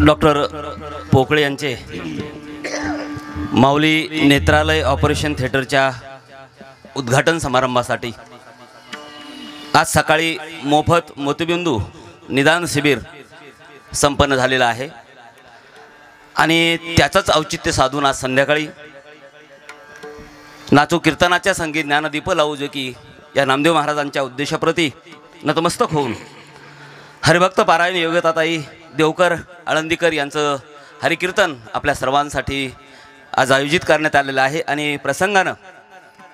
Doctor Pokale यांचे माऊली नेत्रालय operation थिएटरच्या उद्घाटन समारंभासाठी आज सकाळी मोफत मोतीबिंदू निदान शिबिर संपन्न झालेलं आहे आणि त्याचंच औचित्य साधून आज संध्याकाळी नाचू कीर्तनाच्या संगीत ज्ञानदीप लावू जो की या नामदेव महाराजांच्या उद्देशाप्रती नतमस्तक होऊन हरिभक्त पारायण योग्यताताई देवकर आळंदीकर यांचं हरिकीर्तन आपल्या सर्वांसाठी आज आयोजित करण्यात आलेलं आहे आणि प्रसंगानं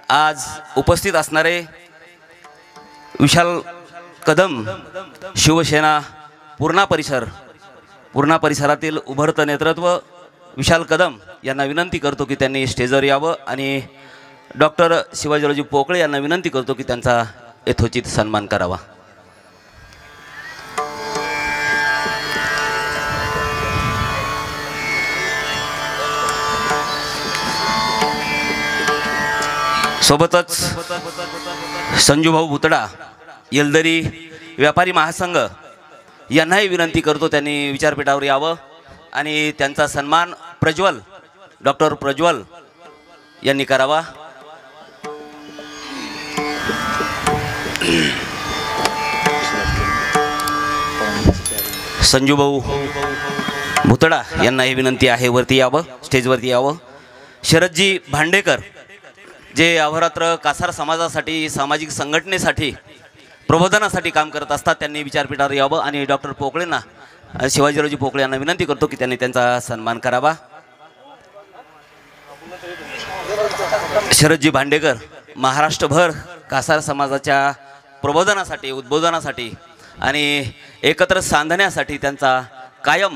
आज उपस्थित असणारे विशाल कदम शिवसेना पूर्णा परिसरातील उभरतं नेतृत्व विशाल कदम यांना विनंती करतो की त्यांनी स्टेजवर यावं आणि डॉक्टर शिवाजीरावजी पोकळे यांना विनंती करतो की त्यांचा यथोचित सन्मान करावा। सोबतच संजूभाऊ भुतडा येलदरी व्यापारी महासंघ यांनाही विनंती करतो त्यांनी विचारपीठावर यावं आणि त्यांचा सन्मान डॉक्टर प्रज्वल यांनी करावा। संजूभाऊ भुतडा यांनाही विनंती आहे वरती यावं, स्टेजवरती यावं। शरदजी भांडेकर जे अहोरात्र कासार समाजासाठी सामाजिक संघटनेसाठी प्रबोधनासाठी काम करत असतात त्यांनी विचारपीठावर यावं आणि डॉक्टर पोकळेंना शिवाजीरावजी पोकळे यांना विनंती करतो की त्यांनी त्यांचा सन्मान करावा। शरदजी भांडेकर महाराष्ट्रभर कासार समाजाच्या प्रबोधनासाठी उद्बोधनासाठी आणि एकत्र सांधण्यासाठी त्यांचा कायम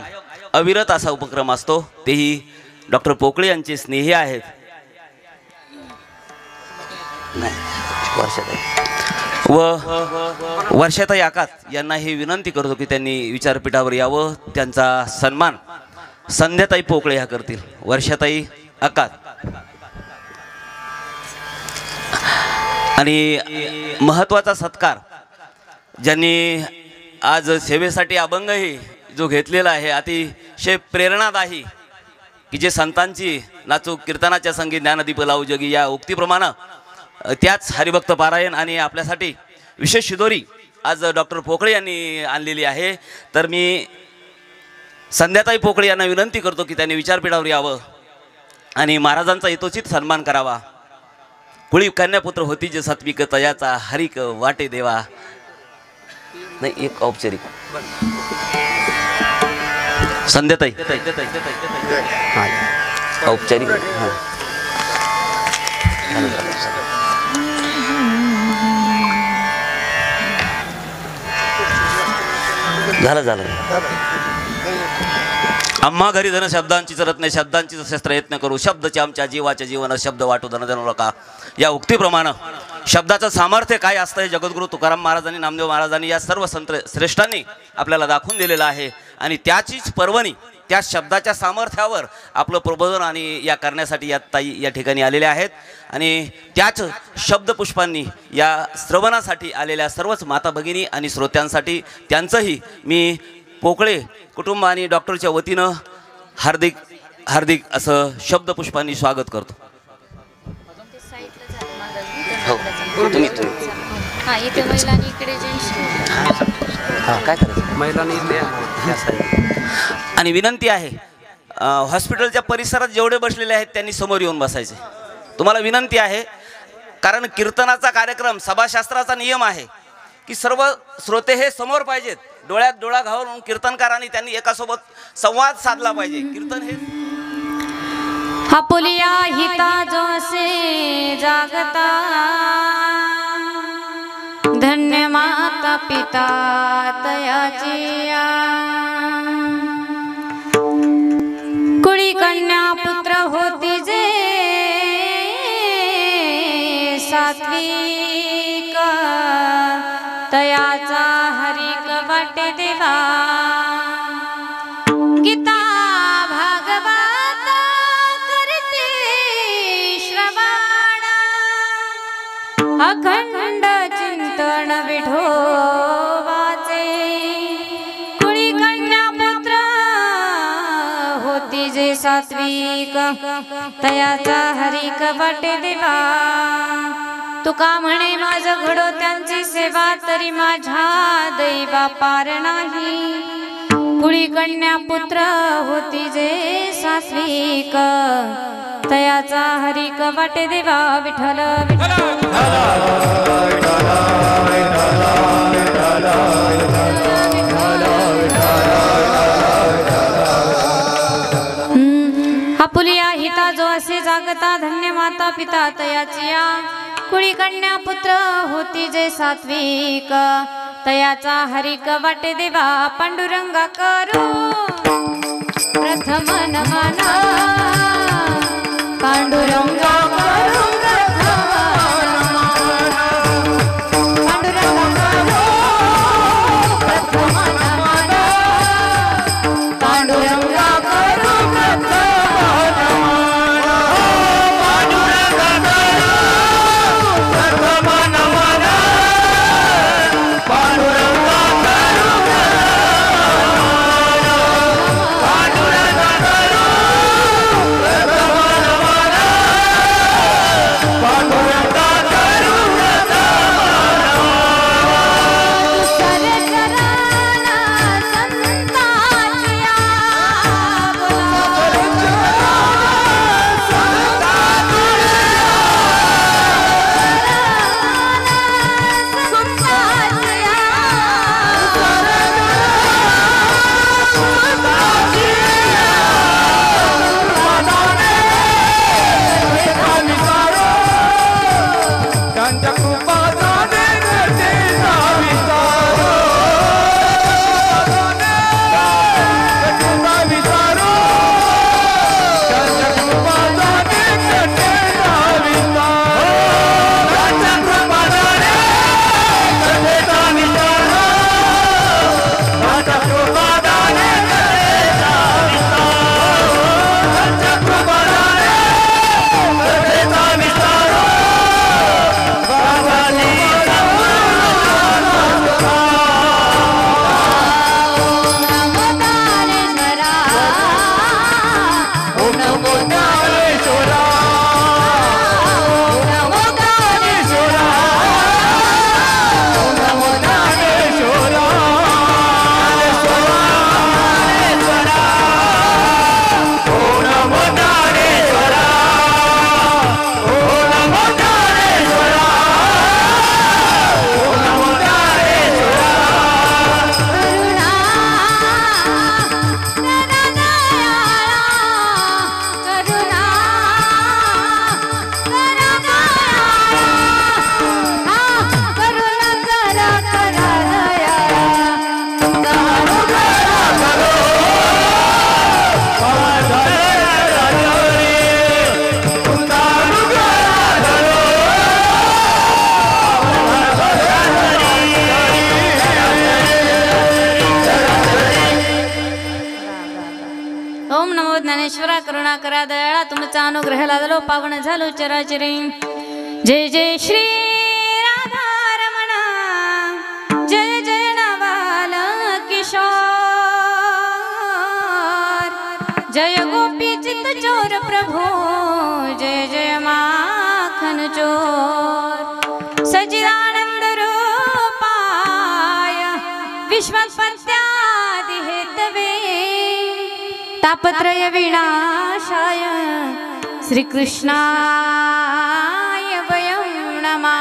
अविरत असा उपक्रम असतो। तेही डॉक्टर पोकळे यांचे स्नेही आहेत। व वर्षाताई आकात यांना ही विनंती करतो की त्यांनी विचारपीठावर यावं, त्यांचा सन्मान संध्याताई पोकळे ह्या करतील। वर्षाताई आकात आणि महत्त्वाचा सत्कार ज्यांनी आज सेवेसाठी अभंगही जो घेतलेला आहे अतिशय प्रेरणादायी की जे संतांची नाचू कीर्तनाच्या संगीत ज्ञानदीप लावू जगी या उक्तीप्रमाणे त्याच हरिभक्त पारायण आणि आपल्यासाठी विशेष शिदोरी आज डॉक्टर पोकळे यांनी आणलेली आहे। तर मी संध्याताई पोकळे यांना विनंती करतो की त्यांनी विचारपीठावर यावं आणि महाराजांचा यथोचित सन्मान करावा। कुळी कन्यापुत्र होती जे सात्विक तयाचा हरिक वाटे देवा। नाही एक औपचारिक संध्याताई औपचारिक झालं आम्हा घरी धन शब्दांची चरत नाही, शब्दांची शस्त्र यत्न करू, शब्दचे आमच्या जीवाच्या जीवन शब्द वाटू धन देऊ नका। या उक्तीप्रमाणे शब्दाचं सामर्थ्य काय असतं हे जगद्गुरु तुकाराम महाराजांनी नामदेव महाराजांनी या सर्व संत श्रेष्ठांनी आपल्याला दाखवून दिलेलं आहे आणि त्याचीच पर्वणी त्या शब्दाच्या सामर्थ्यावर आपलं प्रबोधन आणि या करण्यासाठी या ताई या ठिकाणी आलेल्या आहेत आणि त्याच शब्दपुष्पांनी या श्रवणासाठी आलेल्या सर्वच माता भगिनी आणि श्रोत्यांसाठी त्यांचंही मी पोकळे कुटुंब आणि डॉक्टरच्या वतीनं हार्दिक हार्दिक असं शब्दपुष्पांनी स्वागत करतो। हो तुम्ही हां इथे महिलांनी इकडे काय करायचं महिलांनी आणि विनंती आहे हॉस्पिटलच्या परिसरात जेवढे बसलेले आहेत त्यांनी समोर येऊन बसायचे। तुम्हाला विनंती आहे कारण कीर्तनाचा कार्यक्रम सभाशास्त्राचा नियम आहे की सर्व श्रोते हे समोर पाहिजेत, डोळ्यात डोळा घालून कीर्तनकारांनी त्यांनी एकासोबत संवाद साधला पाहिजे। कीर्तन हे आपुलिया हिता जोसे जागता धन्य माता पिता तयाचिया कुळी कन्या पुत्र होती जे सात्विक तयाचा हरिक वाटे देवा। गीता भागवत करते श्रवण अखंड चिंतन सात्विक तयाचा हरिक वाटे देवा तुका म्हणे माझ घडो त्यांची सेवा तरी माझ्या दैवा पार नाही कुळी कन्या पुत्र होती जे सात्विक तयाचा हरिक वाटे देवा विठ्ठल आपुलिया हिता जो असे जागता धन्य माता पिता तयाचिया कुळी कन्या पुत्र होती जे सात्विक तयाचा हरिक वाटे देवा पांडुरंगा करू प्रथम नमन पांडुरंगा करू प्रथम नमन पांडुरंगा करू ज्ञानेश्वरा करुणा करा दयाळा तुमचा अनुग्रह लादलो पावन झालो चराचरी जय जय श्री राधा रमण जय जय नवाल किशोर जय गोपी चित चोर प्रभु जय जय माखन चोर सच्चिदानंद रूपाय विश्वपत्यादि हेतवे तापत्रय विनाशाय श्री कृष्णाय वयं नमः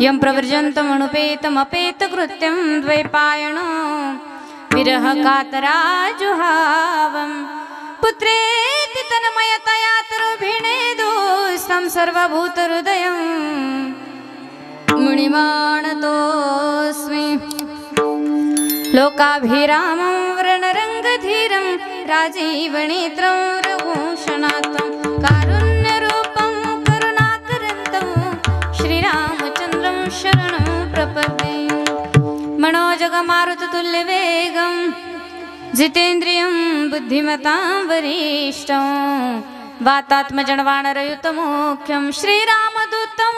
यं प्रव्रजन्तमनुपेतमपेत कृत्यं द्वैपायनो विरह कातराजुहावं पुत्रेति तन्मयतया तरुभिनेदुस्तं सर्वभूतहृदयं मुनिमानतोऽस्मि लोकाभिरामं वृणरङ्गधीरं राजीवनेत्रं रघुशनाथं कारुण्यरूपं करुणाकरन्तं श्रीरामचन्द्रं शरणं प्रपद्ये मनोजगमारुततुल्यवेगं जितेन्द्रियं बुद्धिमतां वरिष्ठं वातात्मजं वानरयुतमुख्यं श्रीरामदूतं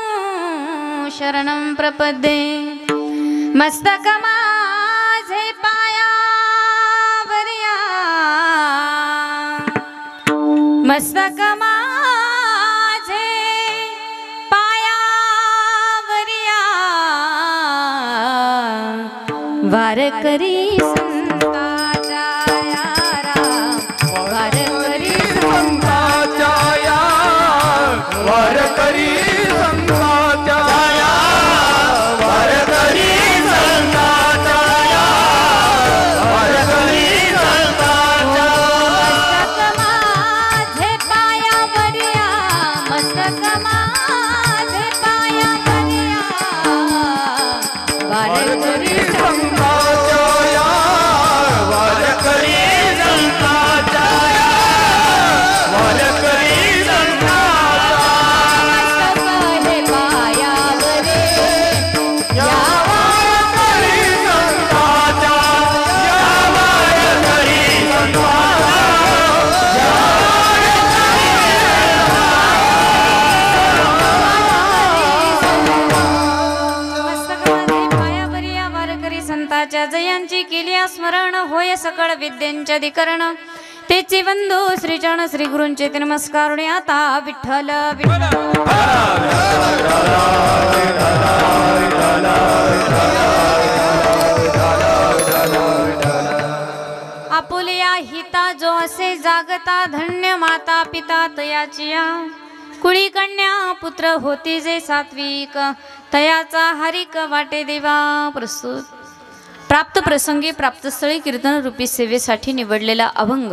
शरणं प्रपद्ये मस्तकमाझे पायावरिया मस्तक माझे पायावरिया वारकरी संताच्या यारा वारकरी संताच्या या वारकरी संताच्या या वारकरी संताच्या या वारकरी संताच्या मस्तक माझे पायावरिया वारकरी संताच्या या वारकरी संताच्या या वारकरी संताच्या मस्तक हे पायावरे या वारकरी संताच्या या वारकरी मस्तकामध्ये पायावरी या वारकरी संताच्या जयांची केली स्मरण होय सकळ विद्यांच्या अधिकरण तेची बंधू श्रीचरण श्री गुरूंचे ते नमस्कार आता विठ्ठल आपुलिया हिता जो असे जागता धन्य माता पिता तयाची या कुळी कन्या पुत्र होती जे सात्विक तयाचा हरिक वाटे देवा प्रस्तुत प्राप्त प्रसंगी प्राप्तस्थळी कीर्तन रूपी सेवेसाठी निवडलेला अभंग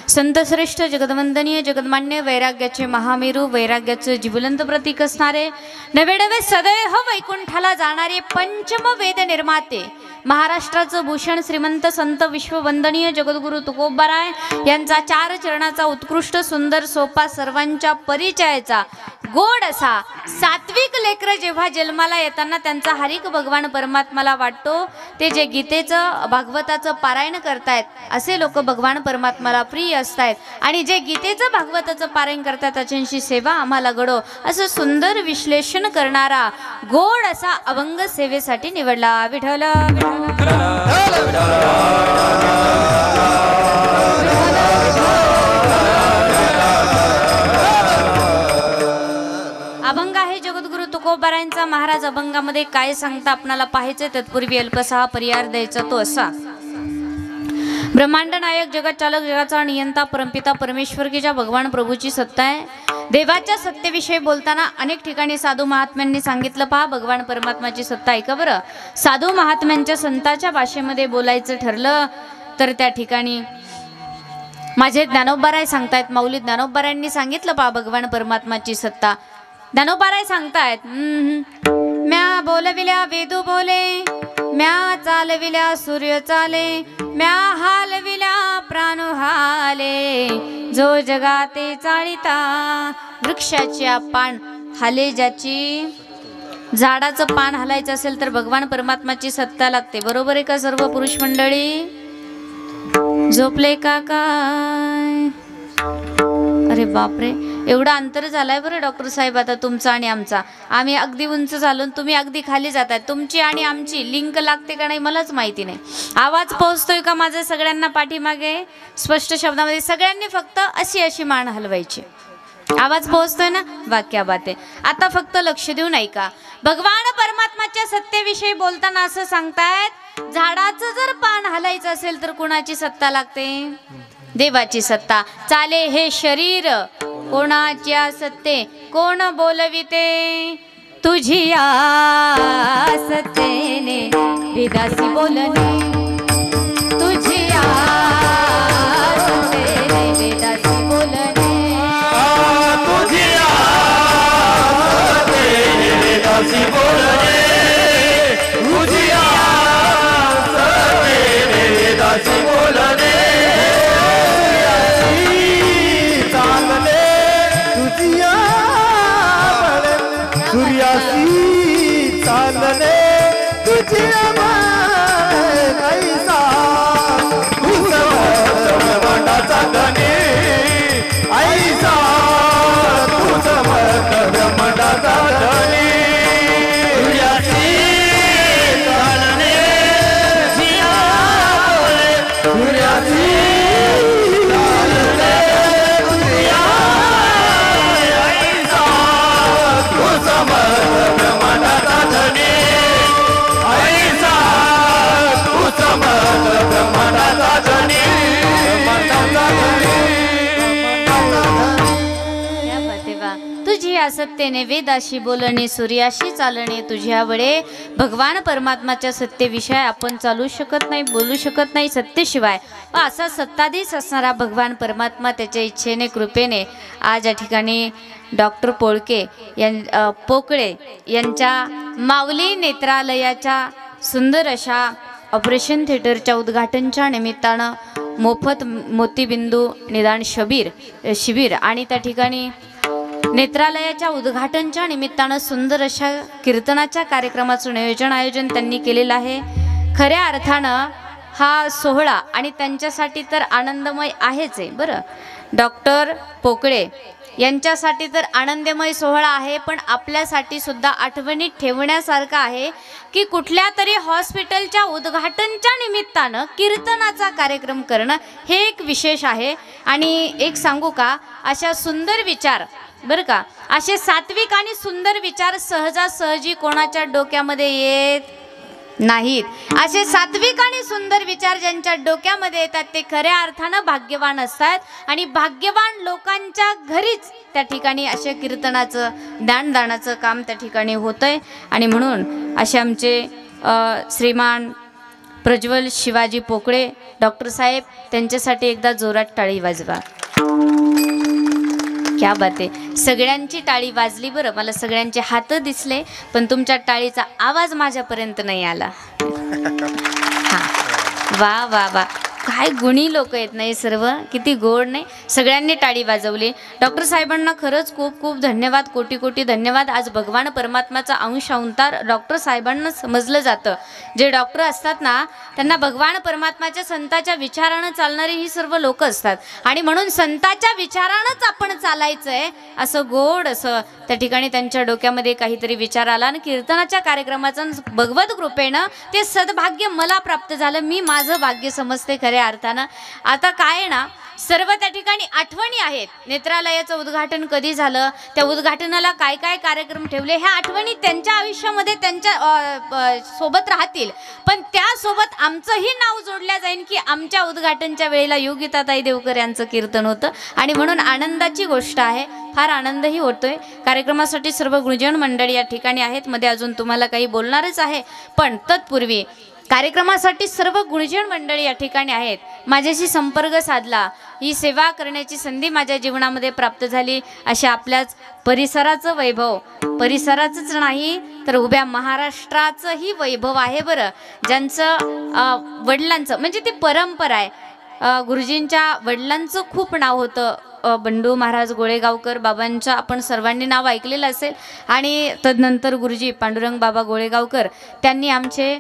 संतश्रेष्ठ जगदवंदनीय जगदमान्य वैराग्याचे महामेरू वैराग्याचे जिवलंत प्रतीक असणारे नवेडवे सदैव वैकुंठाला जाणारे पंचम वेद निर्माते महाराष्ट्राचं भूषण श्रीमंत संत विश्ववंदनीय जगद्गुरु तुकोबाराय यांचा चार चरणाचा उत्कृष्ट सुंदर सोपा सर्वांच्या परिचयाचा गोड असा सात्विक लेकर जेव्हा जन्माला येताना त्यांचा हरिक भगवान परमात्माला वाटतो ते जे गीतेचं भागवताचं पारायण करतायत असे लोक भगवान परमात्माला प्रिय असतायत आणि जे गीतेचं भागवताचं पारायण करतात त्याच्यांशी सेवा आम्हाला घडो असं सुंदर विश्लेषण करणारा गोड असा अभंग सेवेसाठी निवडला विठ्ठल अभंग आहे जगद्गुरु तुकोबारायांचा महाराज अभंगामध्ये काय सांगता आपणाला पाहायचं तत्पूर्वी अल्पसा परिहार द्यायचा तो असा ब्रह्मांड नायक जगत चालक जगाचा नियंता परमपिता परमेश्वर की ज्या भगवान प्रभूची सत्ता आहे देवाच्या सत्तेविषयी बोलताना अनेक ठिकाणी साधू महात्म्यांनी सांगितलं पहा भगवान परमात्माची सत्ता ऐका बरं साधू महात्म्यांच्या संतांच्या भाषेमध्ये बोलायचं ठरलं तर त्या ठिकाणी माझे ज्ञानोबाराय सांगतायत माऊली ज्ञानोबारायांनी सांगितलं पहा भगवान परमात्माची सत्ता ज्ञानोबाराय सांगतायत म्या बोलविल्या वेदू बोले म्या चालविल्या सूर्य चाले म्या हालविल्या प्राण हाले जो जगाते चाळिता वृक्षाची पान हाले ज्याची झाडाचं पान हलायचं असेल तर भगवान परमात्माची सत्ता लागते बरोबर आहे का सर्व पुरुष मंडळी झोपले का काय अरे बापरे एवढा अंतर झालाय बरं डॉक्टर साहेब आता तुमचा आणि आमचा आम्ही अगदी उंच झालो तुम्ही अगदी खाली जाताय तुमची आणि आमची लिंक लागते का नाही मलाच माहिती नाही आवाज पोहोचतोय का माझ्या सगळ्यांना पाठीमागे स्पष्ट शब्दामध्ये सगळ्यांनी फक्त अशी अशी मान हलवायची आवाज पोहोचतोय ना वाक्या बाते आता फक्त लक्ष देऊन ऐका भगवान परमात्माच्या सत्तेविषयी बोलताना असं सांगतायत झाडाचं जर पान हलायचं असेल तर कुणाची सत्ता लागते देवाची सत्ता चाले हे शरीर कोणाच्या सत्ते कोण बोलविते तुझी सत्तेने विदासी बोलणे तुझी सत्तेने विदासी बोलणे तुझी सत्तेने विदासी बोलणे तुझी सत्तेने विदासी बोलणे सूर्यासी चालणे तुझी कैसा ब्रह्मांडाचा गणे ऐसा तुझ ब्रह्मांडाचा गणे सूर्यासी चालणे सूर्यासी चालणे संहितेने वेदाशी बोलणे सूर्याशी चालणे तुझ्या वडे भगवान परमात्माच्या सत्तेविषयी आपण चालू शकत नाही, बोलू शकत नाही सत्तेशिवाय. असा सत्ताधीश असणारा भगवान परमात्मा त्याच्या इच्छेने कृपेने आज या ठिकाणी डॉक्टर पोकळे यांच्या माऊली नेत्रालयाच्या सुंदर अशा ऑपरेशन थिएटरच्या उद्घाटनच्या निमित्तानं मोफत मोतीबिंदू निदान शिबिर आणि त्या ठिकाणी नेत्रालयाच्या उद्घाटनच्या निमित्तानं सुंदर अशा कीर्तनाच्या कार्यक्रमाचं आयोजन त्यांनी केलेलं आहे. खऱ्या अर्थानं हा सोहळा आणि त्यांच्यासाठी तर आनंदमय आहेच आहे बरं. डॉक्टर पोकळे यांच्यासाठी तर आनंदमय सोहळा आहे, पण आपल्यासाठी सुद्धा आठवणीत ठेवण्यासारखं आहे की कुठल्या तरी हॉस्पिटलच्या उद्घाटनच्या निमित्तानं कीर्तनाचा कार्यक्रम करणं हे एक विशेष आहे. आणि एक सांगू का, अशा सुंदर विचार बरं का, असे सात्विक आणि सुंदर विचार सहजासहजी कोणाच्या डोक्यामध्ये येत नाहीत. असे सात्विक आणि सुंदर विचार ज्यांच्या डोक्यामध्ये येतात ते खऱ्या अर्थानं भाग्यवान असतात. आणि भाग्यवान लोकांच्या घरीच त्या ठिकाणी अशा कीर्तनाचं दानदानाचं काम त्या ठिकाणी होतंय. आणि म्हणून असे आमचे श्रीमान प्रज्वल शिवाजी पोकळे डॉक्टर साहेब, त्यांच्यासाठी एकदा जोरात टाळी वाजवा. क्या बात आहे, सगळ्यांची टाळी वाजली बरं. मला सगळ्यांचे हात दिसले पण तुमच्या टाळीचा आवाज माझ्यापर्यंत नाही आला. हां, वा वा वा, काय गुणी लोक आहेत नाही सर्व, किती गोड नाही. सगळ्यांनी टाळी वाजवली. डॉक्टर साहेबांना खरंच खूप खूप धन्यवाद, कोटी कोटी धन्यवाद. आज भगवान परमात्माचा अंश अवतार डॉक्टर साहेबांना समजलं जातं. जे डॉक्टर असतात ना त्यांना भगवान परमात्माच्या संताच्या विचारानं चालणारी ही सर्व लोक असतात. आणि म्हणून संताच्या विचारानंच आपण चालायचं आहे असं गोड असं त्या ठिकाणी त्यांच्या डोक्यामध्ये काहीतरी विचार आला. आणि कीर्तनाच्या कार्यक्रमाचं भगवत कृपेनं ते सद्भाग्य मला प्राप्त झालं. मी माझं भाग्य समजते खऱ्या अर्थानं. आता काय ना, सर्व त्या ठिकाणी आठवणी आहेत. नेत्रालयाचं उद्घाटन कधी झालं, त्या उद्घाटनाला काय काय कार्यक्रम ठेवले, ह्या आठवणी त्यांच्या आयुष्यामध्ये त्यांच्या सोबत राहतील. पण त्यासोबत आमचंही नाव जोडल्या जाईल की आमच्या उद्घाटनच्या वेळेला योगिताताई देवकर यांचं कीर्तन होतं. आणि म्हणून आनंदाची गोष्ट आहे, फार आनंदही होतोय. कार्यक्रमासाठी सर्व गुरुजन मंडळी या ठिकाणी आहेत. मध्ये अजून तुम्हाला काही बोलणारच आहे, पण तत्पूर्वी कार्यक्रमासाठी सर्व गुरुजन मंडळी या ठिकाणी आहेत. माझ्याशी संपर्क साधला, ही सेवा करण्याची संधी माझ्या जीवनामध्ये प्राप्त झाली. अशा आपल्याच परिसराचं वैभव, परिसराचंच नाही तर उभ्या महाराष्ट्राचंही वैभव आहे बरं. ज्यांचं वडिलांचं म्हणजे ती परंपरा आहे. गुरुजींच्या वडिलांचं खूप नाव होतं, बंडू महाराज गोळेगावकर बाबांचं आपण सर्वांनी नाव ऐकलेलं असेल. आणि तदनंतर गुरुजी पांडुरंग बाबा गोळेगावकर, त्यांनी आमचे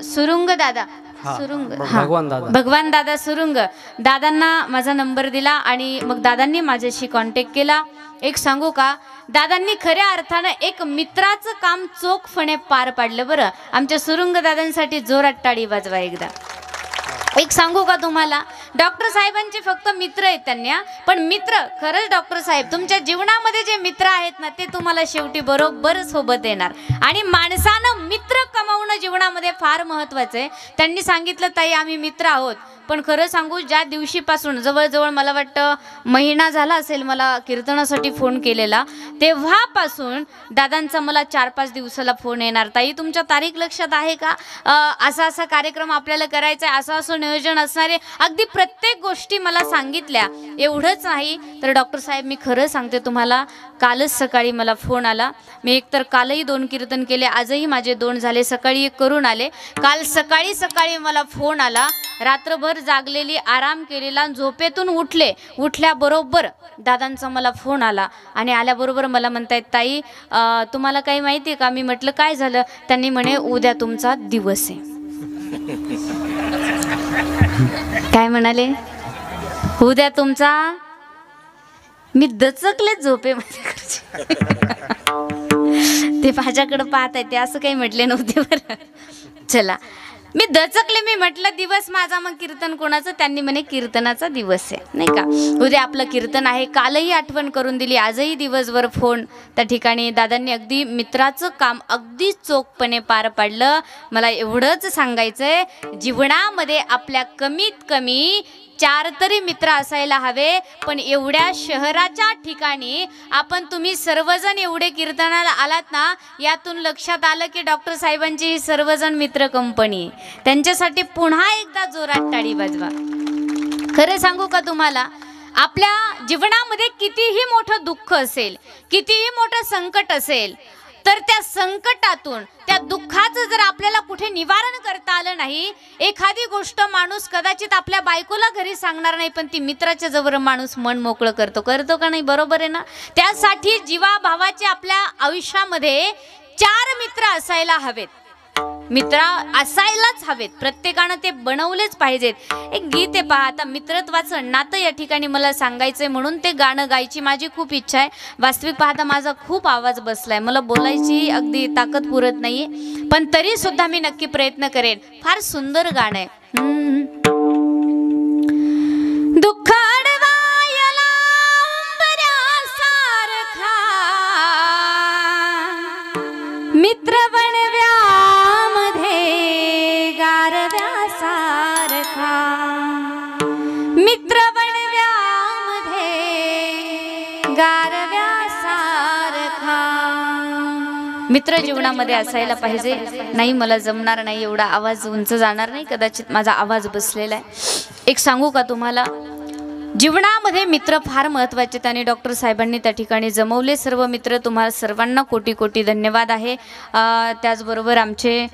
सुरुंग दादा भगवान दादा सुरुंग दादांना माझा नंबर दिला आणि मग दादांनी माझ्याशी कॉन्टॅक्ट केला. एक सांगू का, दादांनी खऱ्या अर्थानं एक मित्राचं काम चोखपणे पार पाडलं बरं. आमच्या सुरुंग दादांसाठी जोरात टाळी वाजवा एकदा. एक सांगू का तुम्हाला, डॉक्टर साहेबांचे फक्त मित्र आहेत त्यांना, पण मित्र खरंच डॉक्टर साहेब तुमच्या जीवनामध्ये जे मित्र आहेत ना ते तुम्हाला शेवटी बरोबर सोबत येणार. आणि माणसानं मित्र कमावणं जीवनामध्ये फार महत्त्वाचं आहे. त्यांनी सांगितलं ताई आम्ही मित्र आहोत, पण खरं सांगू ज्या दिवशीपासून जवळजवळ मला वाटतं महिना झाला असेल मला कीर्तनासाठी फोन केलेला, तेव्हापासून दादांचा मला 4-5 दिवसाला फोन येणार, ताई तुमच्या तारीख लक्षात आहे का, असा कार्यक्रम आपल्याला करायचा आहे, असं नियोजन असणारे अगदी प्रत्येक गोष्टी मला सांगितल्या. एवढंच नाही तर डॉक्टर साहेब मी खरं सांगते तुम्हाला, कालच सकाळी मला फोन आला. मी एकतर कालही 2 कीर्तन केले, आजही माझे 2 झाले, सकाळी 1 करून आले. काल सकाळी मला फोन आला, रात्रभर जागलेली आराम केलेला, झोपेतून उठल्याबरोबर दादांचा मला फोन आला. आणि आल्याबरोबर मला म्हणतायत ताई तुम्हाला काही माहिती आहे का. मी म्हटलं काय झालं. त्यांनी म्हणे उद्या तुमचा दिवस आहे. काय म्हणाले, उद्या तुमचा. मी दचकले झोपेमध्ये. ते माझ्याकडे पाहत आहे, ते असं काही म्हटले नव्हते बरं. चला मी दचकले, मी म्हटलं दिवस माझा, मग कीर्तन कोणाचं. त्यांनी म्हणे कीर्तनाचा दिवस आहे नाही का, उद्या आपलं कीर्तन आहे. कालही आठवण करून दिली, आजही दिवसभर फोन. त्या ठिकाणी दादांनी अगदी मित्राचं काम अगदी चोखपणे पार पाडलं. मला एवढंच सांगायचंय, जीवनामध्ये आपल्या कमीत कमी 4 तरी मित्र असायला हवे. पण एवढ्या शहराच्या ठिकाणी आपण तुम्ही सर्वजण एवढे कीर्तनाला आलात ना, यातून लक्षात आलं की डॉक्टर साहेबांची ही सर्वजण मित्र कंपनी. त्यांच्यासाठी पुन्हा एकदा जोरात टाळी वाजवा. खरं सांगू का तुम्हाला, आपल्या जीवनामध्ये कितीही मोठं दुःख असेल, कितीही मोठं संकट असेल, तर त्या संकटातून, त्या दुःखाचं जर आपल्याला कुठे निवारण करता आलं नाही, एखादी गोष्ट माणूस कदाचित आपल्या बायकोला घरी सांगणार नाही, पण ती मित्राच्या जवळ माणूस मन मोकळं करतो का नाही? बरोबर आहे ना? त्यासाठी जीवाभावाचे आपल्या आयुष्यामध्ये 4 मित्र असायला हवेत. मित्र असायलाच हवेत, प्रत्येकानं ते बनवलेच पाहिजेत. एक गीत आहे पहा, आता मित्रत्वाचं नातं या ठिकाणी मला सांगायचंय म्हणून ते गाणं गायची माझी खूप इच्छा आहे. वास्तविक पाहता माझा खूप आवाज बसलाय, मला बोलायची अगदी ताकद पुरत नाहीये, पण तरी सुद्धा मी नक्की प्रयत्न करेन. फार सुंदर गाणं आहे. दुःख अडवायला उंबऱ्यासारखा मित्र मित्र जीवनामध्ये असायला पाहिजे. नाही मला जमणार नाही, एवढा आवाज उंच जाणार नाही, कदाचित माझा आवाज बसलेला आहे. एक सांगू का तुम्हाला, जीवनामध्ये मित्र फार महत्त्वाचे आणि डॉक्टर साहेबांनी त्या ठिकाणी जमवले सर्व मित्र. तुम्हाला सर्वांना कोटी कोटी धन्यवाद आहे. त्याचबरोबर आमचे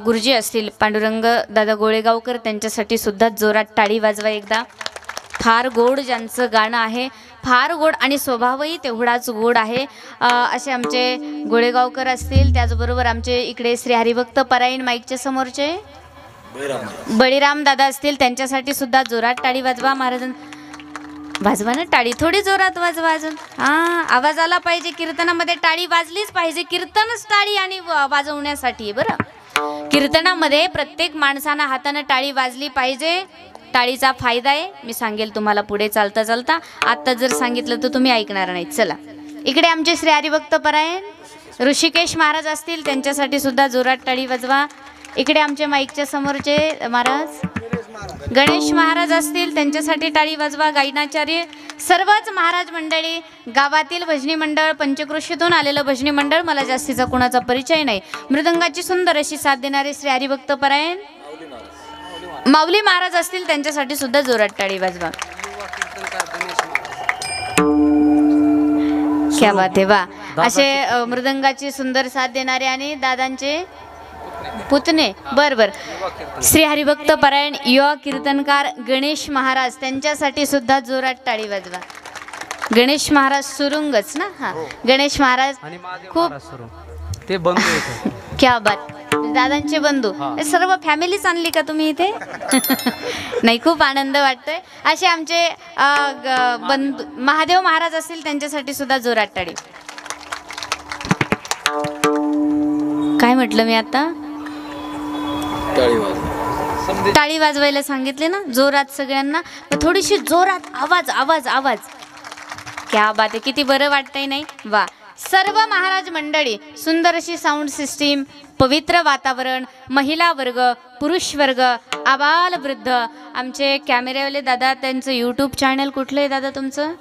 गुरुजी असतील पांडुरंग दादा गोळेगावकर, त्यांच्यासाठी सुद्धा जोरात टाळी वाजवा एकदा. फार गोड ज्यांचं गाणं आहे, फार गोड आणि स्वभावही तेवढाच गोड आहे. असे आमचे गोळेगावकर असतील, त्याचबरोबर आमचे इकडे श्री हरिभक्त परायण माईकच्या समोरचे बळीराम दादा असतील, त्यांच्यासाठी सुद्धा जोरात टाळी वाजवा. महाराज वाजवा ना टाळी, थोडी जोरात वाजवा अजून. आवाज आला पाहिजे, कीर्तनामध्ये टाळी वाजलीच पाहिजे. कीर्तनच टाळी आणि वाजवण्यासाठी बरं. कीर्तनामध्ये प्रत्येक माणसानं हातानं टाळी वाजली पाहिजे. टाळीचा फायदा आहे, मी सांगेल तुम्हाला पुढे चालता चालता. आत्ता जर सांगितलं तर तुम्ही ऐकणार नाहीत. चला, इकडे आमचे श्री हरिभक्त परायण ऋषिकेश महाराज असतील, त्यांच्यासाठी सुद्धा जोरात टाळी वाजवा. इकडे आमचे माईकच्या समोरचे महाराज गणेश महाराज असतील, त्यांच्यासाठी टाळी वाजवा. गायनाचार्य सर्वच महाराज मंडळी, गावातील भजनी मंडळ, पंचक्रोशीतून आलेलं भजनी मंडळ, मला जास्तीचा कोणाचा परिचय नाही. मृदंगाची सुंदर अशी साथ देणारे श्री हरिभक्त परायण माऊली महाराज असतील, त्यांच्यासाठी सुद्धा जोरात टाळी वाजवा. क्या बात आहे वा. असे मृदंगाची सुंदर साथ देणारे आणि दादांचे पुतणे बर श्री हरिभक्त परायण युवा कीर्तनकार गणेश महाराज, त्यांच्यासाठी सुद्धा जोरात टाळी वाजवा. गणेश महाराज सुरुंगच ना? हा, गणेश महाराज खूप ते बंधू क्या बात. दादांचे बंधू सर्व फॅमिलीच आणली का तुम्ही इथे? नाही, खूप आनंद वाटतोय. असे आमचे बंधू महादेव महाराज असतील, त्यांच्यासाठी सुद्धा जोरात टाळी. काय म्हटलं मी आता? टाळी वाजवायला सांगितले ना, जोरात सगळ्यांना. थोडीशी जोरात आवाज आवाज आवाज. क्या बात आहे, किती बरं वाटतंय नाही? वा. सर्व महाराज मंडळी, सुंदर अशी साऊंड सिस्टीम, पवित्र वातावरण, महिला वर्ग, पुरुष वर्ग, आबाल वृद्ध. आमचे कॅमेरेवाले दादा, त्यांचं यूट्यूब चॅनल कुठलं आहे दादा तुमचं?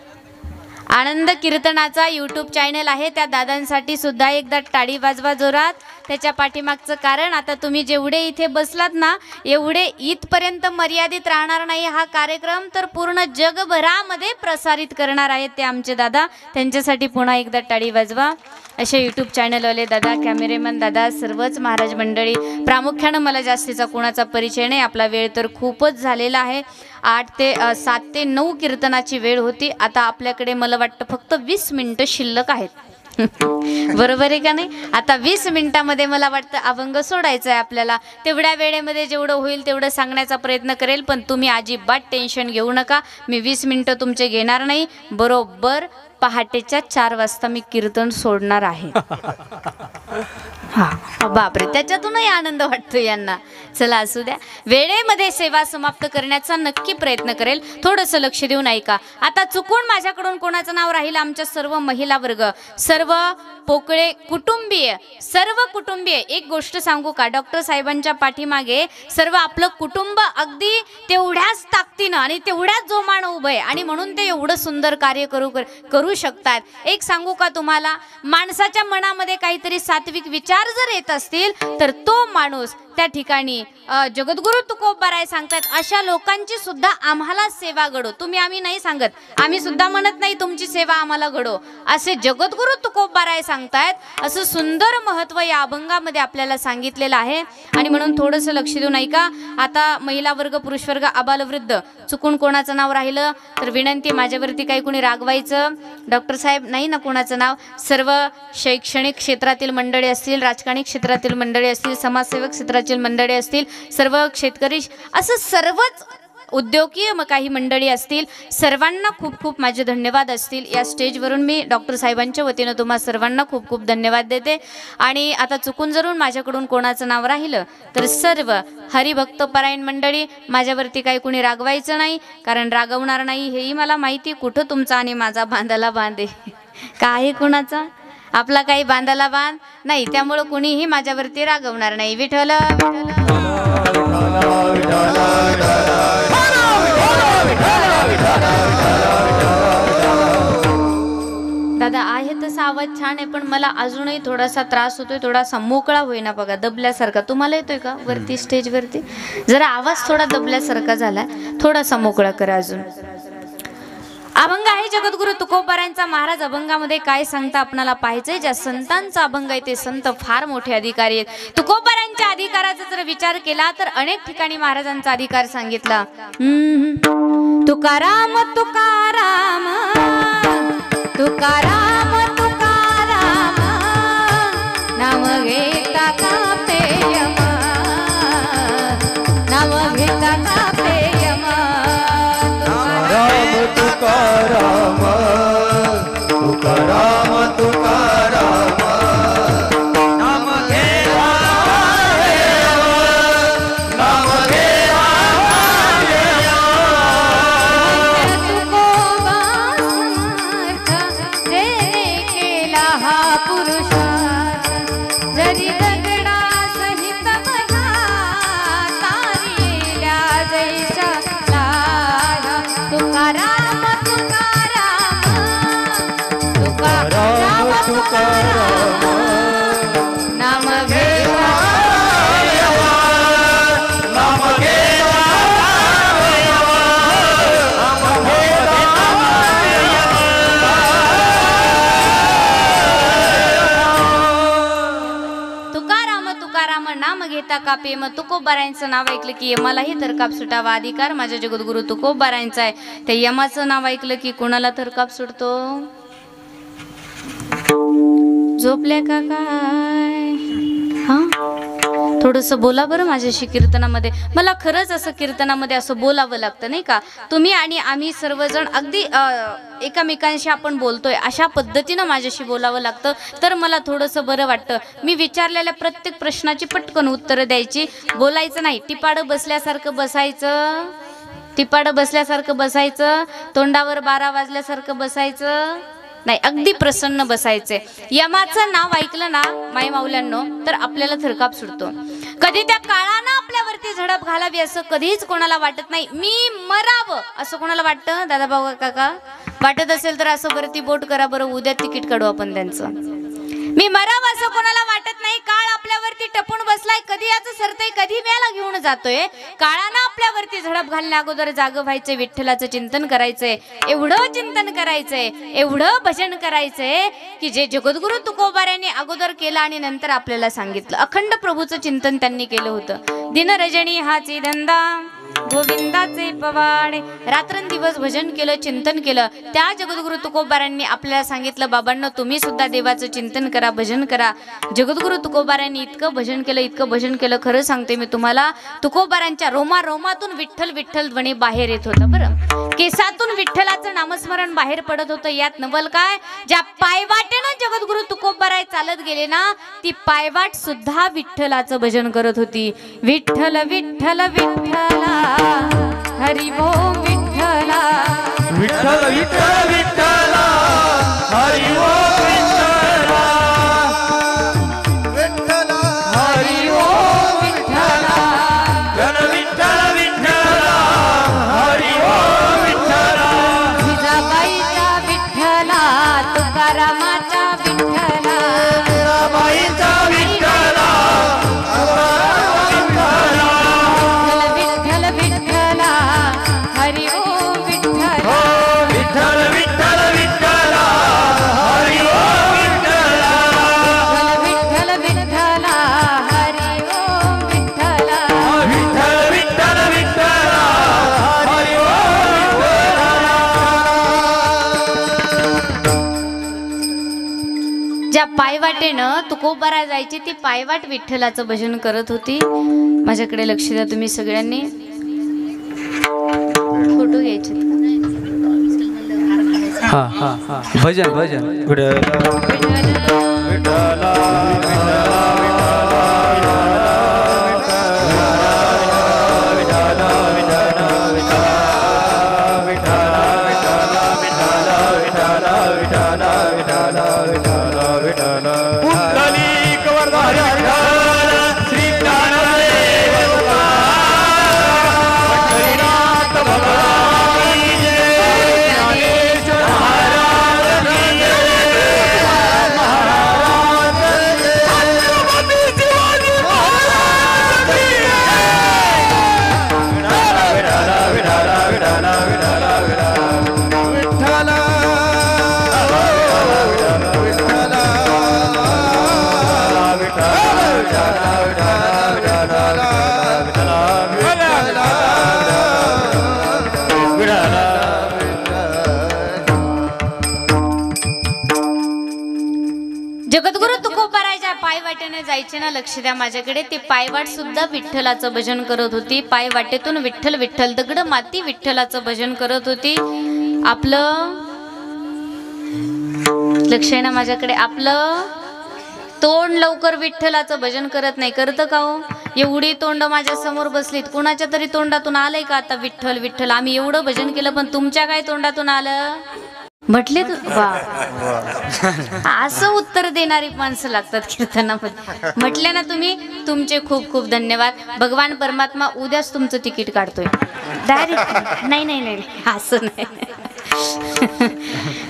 आनंद कीर्तनाचा यूट्यूब चॅनल आहे. त्या दादांसाठी सुद्धा एकदा टाळी वाजवा जोरात. त्याच्या पाठीमागचं कारण, आता तुम्ही जेवढे इथे बसलात ना, एवढे इथपर्यंत मर्यादित राहणार नाही हा कार्यक्रम, तर पूर्ण जगभरामध्ये प्रसारित करणार आहेत ते आमचे दादा. त्यांच्यासाठी पुन्हा एकदा टाळी वाजवा. असे यूट्यूब चॅनलवाले दादा, कॅमेरेमॅन दादा, सर्वच महाराज मंडळी. प्रामुख्यानं मला जास्तीचा कोणाचा परिचय नाही, आपला वेळ तर खूपच झालेला आहे. 7 ते 9 कीर्तनाची वेळ होती. आता आपल्याकडे मला वाटतं फक्त 20 मिनिटं शिल्लक आहेत. बरोबर आहे का नाही? आता 20 मिनिटामध्ये मला वाटतं अभंग सोडायचा आहे आपल्याला. तेवढ्या वेळेमध्ये जेवढं होईल तेवढं सांगण्याचा प्रयत्न करेल, पण तुम्ही अजिबात टेन्शन घेऊ नका. मी 20 मिनिटं तुमचे घेणार नाही. बरोबर पहाटेच्या 4 वाजता मी कीर्तन सोडणार आहे. हा बापरे, त्याच्यातूनही आनंद वाटतो यांना. चला असू द्या, वेळेमध्ये सेवा समाप्त करण्याचा नक्की प्रयत्न करेल. थोडंसं लक्ष देऊन ऐका. आता चुकून माझ्याकडून कोणाचं नाव राहील, आमच्या सर्व महिला वर्ग, सर्व पोकळे कुटुंबीय, सर्व कुटुंबीय, एक गोष्ट सांगू का, डॉक्टर साहेबांच्या पाठीमागे सर्व आपलं कुटुंब अगदी तेवढ्याच ताकदीनं आणि तेवढ्याच जोमानं उभं आहे आणि म्हणून ते एवढं सुंदर कार्य करू शकतात. एक सांगू का तुम्हाला, माणसाच्या मनामध्ये काहीतरी सात्विक विचार जर येत असतील तर तो माणूस त्या ठिकाणी जगद्गुरु तुकोबाराय सांगतात, अशा लोकांची सुद्धा आम्हाला सेवा घडो. तुम्ही आम्ही नाही सांगत, आम्ही सुद्धा म्हणत नाही तुमची सेवा आम्हाला घडो, असे जगद्गुरु तुकोबाराय सांगतायत. असं सुंदर महत्व या अभंगामध्ये आपल्याला सांगितलेलं आहे आणि म्हणून थोडंसं लक्ष देऊन ऐका. आता महिला वर्ग, पुरुष वर्ग, आबालवृद्ध, चुकून कोणाचं नाव राहिलं तर विनंती, माझ्यावरती काही कोणी रागवायचं डॉक्टर साहेब नाही ना कोणाचं नाव. सर्व शैक्षणिक क्षेत्रातील मंडळी असतील, राजकारणी क्षेत्रातील मंडळी असतील, समाजसेवक क्षेत्रातील मंडळी असतील, सर्व शेतकरी, असं सर्वच उद्योगीय काही मंडळी असतील, सर्वांना खूप खूप माझे धन्यवाद असतील. या स्टेजवरून मी डॉक्टर साहेबांच्या वतीनं तुम्हा सर्वांना खूप खूप धन्यवाद देते. आणि आता चुकून जरून माझ्याकडून कोणाचं नाव राहिलं तर सर्व हरिभक्तपरायण मंडळी, माझ्यावरती काही कुणी रागवायचं नाही, कारण रागवणार नाही हेही मला माहिती. कुठं तुमचा आणि माझा बांधाला बांधे काही कुणाचा आपला काही बांधाला बांध नाही, त्यामुळं कुणीही माझ्यावरती रागवणार नाही. विठ्ठल दादा आहे तसा आवाज छान आहे, पण मला अजूनही थोडासा त्रास होतोय, थोडासा मोकळा होईना बघा, दबल्यासारखा. तुम्हाला येतोय का वरती स्टेजवरती? जरा आवाज थोडा दबल्यासारखा झाला, थोडासा मोकळा करा अजून. अभंग आहे जगद्गुरु तुकोबारायांचा. महाराज अभंगामध्ये काय सांगता आपणाला पाहिजे. ज्या संतांचा अभंग आहे ते संत फार मोठे अधिकारी आहेत. तुकोबारायांच्या अधिकाराचा जर विचार केला तर अनेक ठिकाणी महाराजांचा अधिकार सांगितला. तुकाराम तुकाराम तुकाराम तुकाराम नाम घेता का प्रेम, नाम घेता का प्रेम. तुकाराम तुकाराम तुकाराम नाम घेता नाम घेता तुकोबा समर्थ जे केला हा पुरुषार्थ, जरी दगडा सहित बघा तारिल्या जैसा लाला. तुकाराम तुकाराम तुकाराम नाम घेता नाम घेता तुकाराम तुकाराम नाम घेता का प्रेम. तुकोबारायांचं नाव ऐकलं की यमालाही थरकाप सुटावा. अधिकार माझ्या जगद्गुरु तुकोबारायांचा आहे. त्या यमाचं नाव ऐकलं की कोणाला थरकाप सुटतो? झोपल्या का काय? हा, थोडंसं बोला बरं माझ्याशी कीर्तनामध्ये. मला खरंच असं कीर्तनामध्ये असं बोलावं लागतं नाही का. तुम्ही आणि आम्ही सर्वजण अगदी एकमेकांशी आपण बोलतोय अशा पद्धतीनं माझ्याशी बोलावं लागतं, तर मला थोडंसं बरं वाटतं. मी विचारलेल्या प्रत्येक प्रश्नाची पटकन उत्तरं द्यायची, बोलायचं नाही. टिपाडं बसल्यासारखं बसायचं, टिपाडं बसल्यासारखं बसायचं, तोंडावर 12 वाजल्यासारखं बसायचं नाही, अगदी प्रसन्न बसायचे. यमाचं नाव ऐकलं ना माई माऊल्यांनो तर आपल्याला थरकाप सुटतो. कधी त्या काळानं आपल्यावरती झडप घालावी असं कधीच कोणाला वाटत नाही. मी मरावं असं कोणाला वाटतं? दादा भाऊ काका वाटत असेल तर असं वरती बोट करा बरं, उद्या तिकीट काढू आपण त्यांचं. मी मरावं असं कोणाला वाटत नाही. काळ आपल्यावरती टपून बसलाय, कधी याचं सरतय, कधी मेला घेऊन जातोय. काळानं आपल्यावरती झडप घालण्या अगोदर जाग व्हायचंय, विठ्ठलाचं चिंतन करायचंय, एवढं चिंतन करायचंय, एवढं भजन करायचंय की जे जगद्गुरु तुकोबारायांनी अगोदर केलं आणि नंतर आपल्याला सांगितलं. अखंड प्रभूचं चिंतन त्यांनी केलं होतं. दिनरजनी हाची धंदा गोविंदाचे पवाडे, रात्रंदिवस भजन केलं, चिंतन केलं. त्या जगद्गुरु तुकोबारायांनी आपल्याला सांगितलं, बाबांनो तुम्ही सुद्धा देवाचं चिंतन करा, भजन करा. जगद्गुरु तुकोबारायांनी इतकं भजन केलं, इतकं भजन केलं, खरं सांगते मी तुम्हाला, तुकोबारायांच्या रोमारोमातून विठ्ठल विठ्ठल ध्वनी बाहेर येत होता बरं. केसातून विठ्ठलाचं नामस्मरण बाहेर पडत होतं. यात नवल काय, ज्या पायवाटेनं जगद्गुरु तुकोबाराय चालत गेले ना, ती पायवाट सुद्धा विठ्ठलाचं भजन करत होती. विठ्ठल विठ्ठल विठ्ठला हरी ओम विठ्ठला, विठ्ठल विठ्ठल विठ्ठला हरी ओम विठ्ठला, विठ्ठला हरी ओम विठ्ठला, विठ्ठल विठ्ठला हरी ओम विठ्ठला, जिजाबाईचा विठ्ठला तुकारामाचा विठ्ठला, जिजाबाईचा विठ्ठला विठ्ठल विठ्ठला हरी ओम विठ्ठला, विठ्ठल विठ्ठल विठ्ठला हरी ओम विठ्ठला, विठ्ठल विठ्ठला हरी ओम विठ्ठला. विठ्ठल विठ्ठल विठ्ठला हरी ओम ज्या पायवाटेनं तुकोबारा जायची ती पायवाट विठ्ठलाचं भजन करत होती. माझ्याकडे लक्ष द्या तुम्ही सगळ्यांनी. फोटो घ्यायचे. हा हा हा भजन भजन पुंडलिक वरदारी विठ्ठल श्री ज्ञानदेव पंढरीनाथ भगवान की जय, ज्ञानेश्वर महाराज की जय, महाराज छत्रपती शिवाजी महाराज की जय. विठ्ठला विठ्ठला विठ्ठला विठ्ठला विठ्ठला जगद्गुरु तुकोबाराच्या पायवाटेने जायचे ना, लक्ष द्या माझ्याकडे. ती पायवाट सुद्धा विठ्ठलाचं भजन करत होती. पायवाटेतून विठ्ठल विठ्ठल दगड माती विठ्ठलाचं भजन करत होती. आपलं लक्ष आहे ना माझ्याकडे. आपलं तोंड लवकर विठ्ठलाचं भजन करत नाही. करतं का हो? एवढी तोंड माझ्या समोर बसलीत, कुणाच्या तरी तोंडातून आलंय का आता विठ्ठल विठ्ठल? आम्ही एवढं भजन केलं, पण तुमच्या काय तोंडातून आलं? म्हटले तू वा, असं उत्तर देणारी माणसं लागतात कीर्तनामध्ये. म्हटले ना तुम्ही, तुमचे खूप खूप धन्यवाद. भगवान परमात्मा उद्याच तुमचं तिकीट काढतोय डायरेक्ट. नाही नाही नाही असं नाही.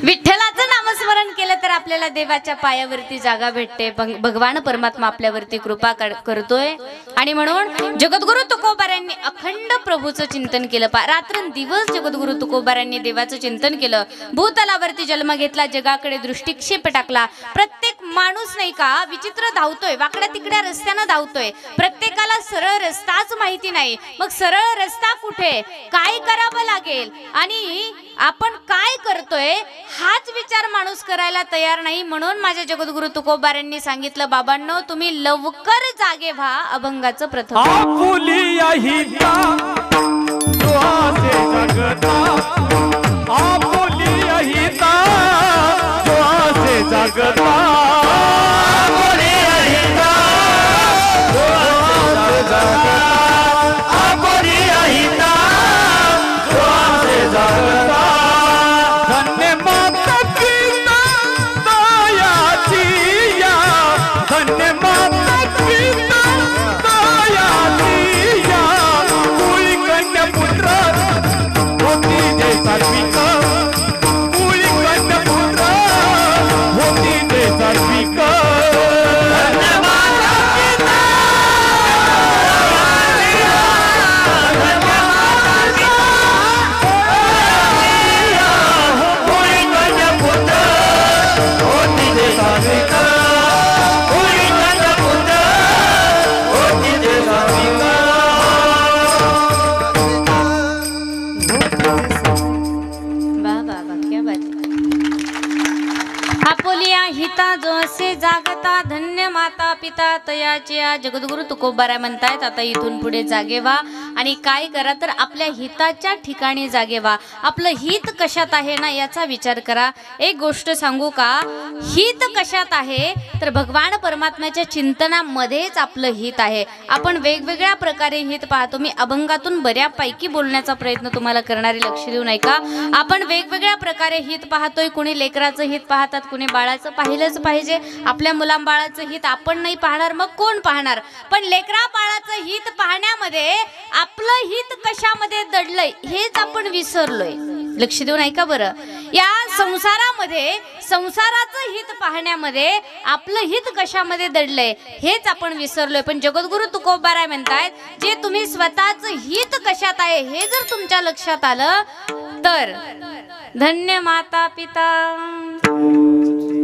विठ्ठलाचं नामस्मरण केलं तर आपल्याला देवाच्या पायावरती जागा भेटते. भगवान परमात्मा आपल्यावरती कृपा करतोय. आणि म्हणून जगद्गुरु तुकोबारांनी अखंड प्रभूचं चिंतन केलं. रात्रंदिवस जगद्गुरु तुकोबारांनी देवाचं चिंतन केलं. भूतलावरती जन्म घेतला, जगाकडे दृष्टिक्षेप टाकला. प्रत्येक माणूस नाही का विचित्र धावतोय, वाकड्या तिकड्या रस्त्यानं धावतोय. प्रत्येकाला सरळ रस्ताच माहिती नाही. मग सरळ रस्ता कुठे, काय करावं लागेल आणि आपण काय करतोय हाच विचार माणूस करायला तयार नाही. म्हणून माझ्या जगद्गुरु तुकोबारांनी सांगितलं, बाबांनो तुम्ही लवकर जागे व्हा. अभंगाचं प्रथम आपुलिया हिता जोहासे जगता, आपुलिया हिता जोहासे जगता, आपुलिया हिता जोहासे जगता, आपुलिया हिता जोहासे जगता. धन्य माता पिता दयाची या, धन्य माता पिता दयाची या, कुळी कन्या पुत्र होती जय सात्विक, कुळी कन्या पुत्र होती जय सात्विक. तयाची या जगद्गुरु तुकोबाराय म्हणतायत आता इथून पुढे जागे व्हा आणि काय करा तर आपल्या हिताच्या ठिकाणी जागे व्हा. आपलं हित कशात आहे ना याचा विचार करा. एक गोष्ट सांगू का, हित कशात आहे तर भगवान परमात्म्याच्या चिंतनामध्येच आपलं हित आहे. आपण वेगवेगळ्या प्रकारे हित पाहतो. मी अभंगातून बऱ्यापैकी बोलण्याचा प्रयत्न तुम्हाला करणारे लक्ष देऊ नाही का. आपण वेगवेगळ्या प्रकारे हित पाहतोय. कुणी लेकराचं हित पाहतात, कुणी बाळाचं पाहिलंच पाहिजे. आपल्या मुलांबाळाचं हित आपण नाही पाहणार मग कोण पाहणार. पण लेकरा बाळाचं हित पाहण्यामध्ये आपलं हित कशामध्ये दडलंय हेच आपण विसरलोय. लक्ष देऊ नाही का बरं. या संसारामध्ये संसाराचं हित पाहण्यामध्ये आपलं हित कशामध्ये दडलंय हेच आपण विसरलोय. पण जगद्गुरु तुकोबाराय म्हणतायत जे तुम्ही स्वतःचं हित कशात आहे हे जर तुमच्या लक्षात आलं तर धन्य माता पिता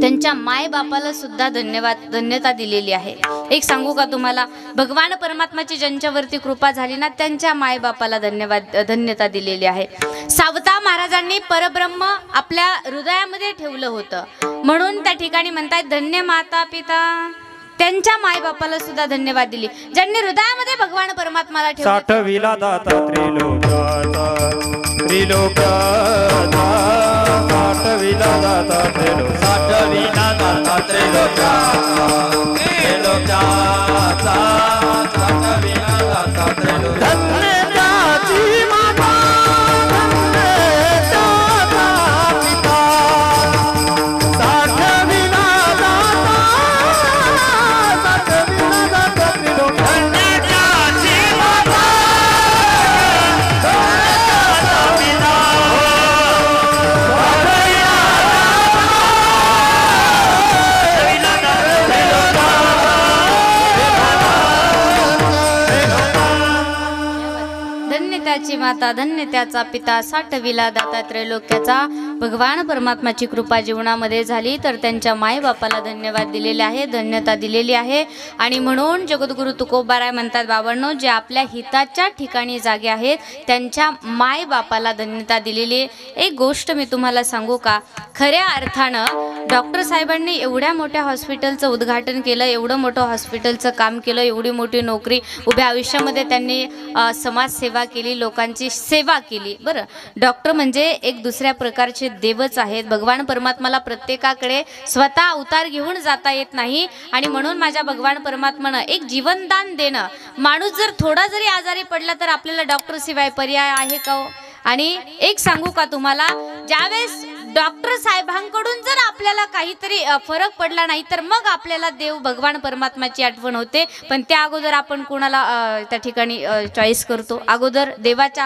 त्यांच्या माय बापाला सुद्धा धन्यता दिलेली आहे. एक सांगू का तुम्हाला, भगवान परमात्माची ज्यांच्यावरती कृपा झाली ना त्यांच्या माय बापाला धन्यता दिलेली आहे. सावता महाराजांनी परब्रह्म आपल्या हृदयामध्ये ठेवलं होतं म्हणून त्या ठिकाणी म्हणतायत धन्य माता पिता त्यांच्या माय बापाला सुद्धा धन्यवाद दिली ज्यांनी हृदयामध्ये भगवान परमात्माला ठेवलं. साठविला दाता त्रिलोकाचा साठविला दाता साठविला दाता त्रिलोकाचा साठविला दाता धन्य त्याची माता धन्य त्याचा पिता साठविला दाता साठविला दाता त्रिलोकाचा धन्य त्याची माता त्याची माता धन्य त्याचा पिता साठविला दाता त्रैलोक्याचा. भगवान परमात्माची कृपा जीवनामध्ये झाली तर त्यांच्या माय बापाला धन्यवाद दिलेले आहे, धन्यता दिलेली आहे. आणि म्हणून जगद्गुरु तुकोबाराय म्हणतात बाबांनो जे आपल्या हिताच्या ठिकाणी जागे आहेत त्यांच्या माय बापाला धन्यता दिलेली. एक गोष्ट मी तुम्हाला सांगू का, खऱ्या अर्थानं डॉक्टर साहेबांनी एवढ्या मोठ्या हॉस्पिटलचं उद्घाटन केलं, एवढं मोठं हॉस्पिटलचं काम केलं, एवढी मोठी नोकरी, उभ्या आयुष्यामध्ये त्यांनी समाजसेवा केली, लोकांची सेवा केली. बरं, डॉक्टर म्हणजे एक दुसऱ्या प्रकारचे देवच आहेत. भगवान परमात्माला प्रत्येकाकडे स्वतः अवतार घेऊन जाता येत नाही आणि म्हणून माझ्या भगवान परमात्मानं एक जीवनदान देणं. माणूस जर थोडा जरी आजारी पडला तर आपल्याला डॉक्टर शिवाय पर्याय आहे का हो? आणि एक सांगू का तुम्हाला, ज्यावेळेस डॉक्टर साहेबांकडून जर आपल्याला काहीतरी फरक पडला नाही तर मग आपल्याला देव भगवान परमात्माची आठवण होते. पण त्या अगोदर आपण कोणाला त्या ठिकाणी चॉईस करतो? अगोदर देवाच्या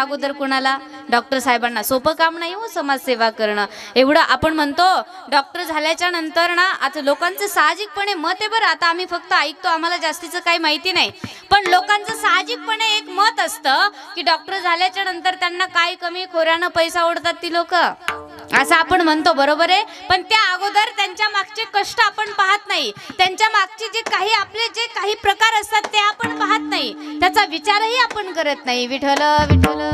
अगोदर कोणाला? डॉक्टर साहेबांना. सोपं काम नाही हो समाजसेवा करणं. एवढं आपण म्हणतो डॉक्टर झाल्याच्या नंतर ना, आता लोकांचं साहजिकपणे मत आहे बरं, आता आम्ही फक्त ऐकतो, आम्हाला जास्तीचं काही माहिती नाही, पण लोकांचं साहजिकपणे एक मत असतं की डॉक्टर झाल्याच्या नंतर त्यांना काय कमी खोऱ्यानं पैसा ओढतात ती लोक, असं आपण म्हणतो. बरोबर आहे, पण त्या अगोदर त्यांच्या मागचे कष्ट आपण पाहत नाही, त्यांच्या मागचे जे काही आपले जे काही प्रकार असतात ते आपण पाहत नाही, त्याचा विचारही आपण करत नाही. विठ्ठल विठ्ठल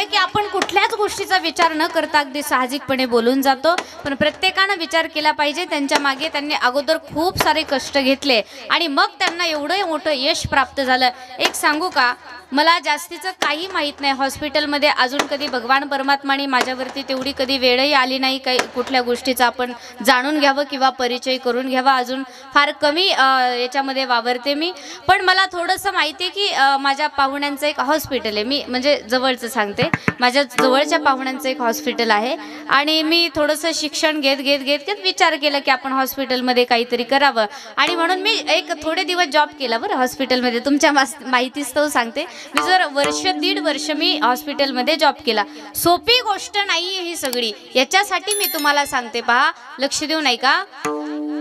की आपण कुठल्याच गोष्टीचा विचार न करता अगदी साहजिकपणे बोलून जातो. पण प्रत्येकानं विचार केला पाहिजे, त्यांच्या मागे त्यांनी अगोदर खूप सारे कष्ट घेतले आणि मग त्यांना एवढं मोठं यश प्राप्त झालं. एक सांगू का, मला जास्तीचं काही माहीत नाही हॉस्पिटलमध्ये, अजून कधी भगवान परमात्माने माझ्यावरती तेवढी कधी वेळही आली नाही काही कुठल्या गोष्टीचा आपण जाणून घ्यावं किंवा परिचय करून घ्यावा. अजून फार कमी याच्यामध्ये वावरते मी. पण मला थोडंसं माहिती आहे की माझ्या पाहुण्यांचं एक हॉस्पिटल आहे, मी म्हणजे जवळचं सांगते, माझ्या जवळच्या पाहुण्यांचं एक हॉस्पिटल आहे आणि मी थोडंसं शिक्षण घेत विचार केला की आपण हॉस्पिटलमध्ये काहीतरी करावं आणि म्हणून मी एक थोडे दिवस जॉब केला बरं हॉस्पिटलमध्ये. तुमच्या माहितीच तो सांगते, मी जर दीड वर्ष मी हॉस्पिटलमध्ये जॉब केला. सोपी गोष्ट नाही ही सगळी, याच्यासाठी मी तुम्हाला सांगते, पहा लक्ष देऊ नाही का.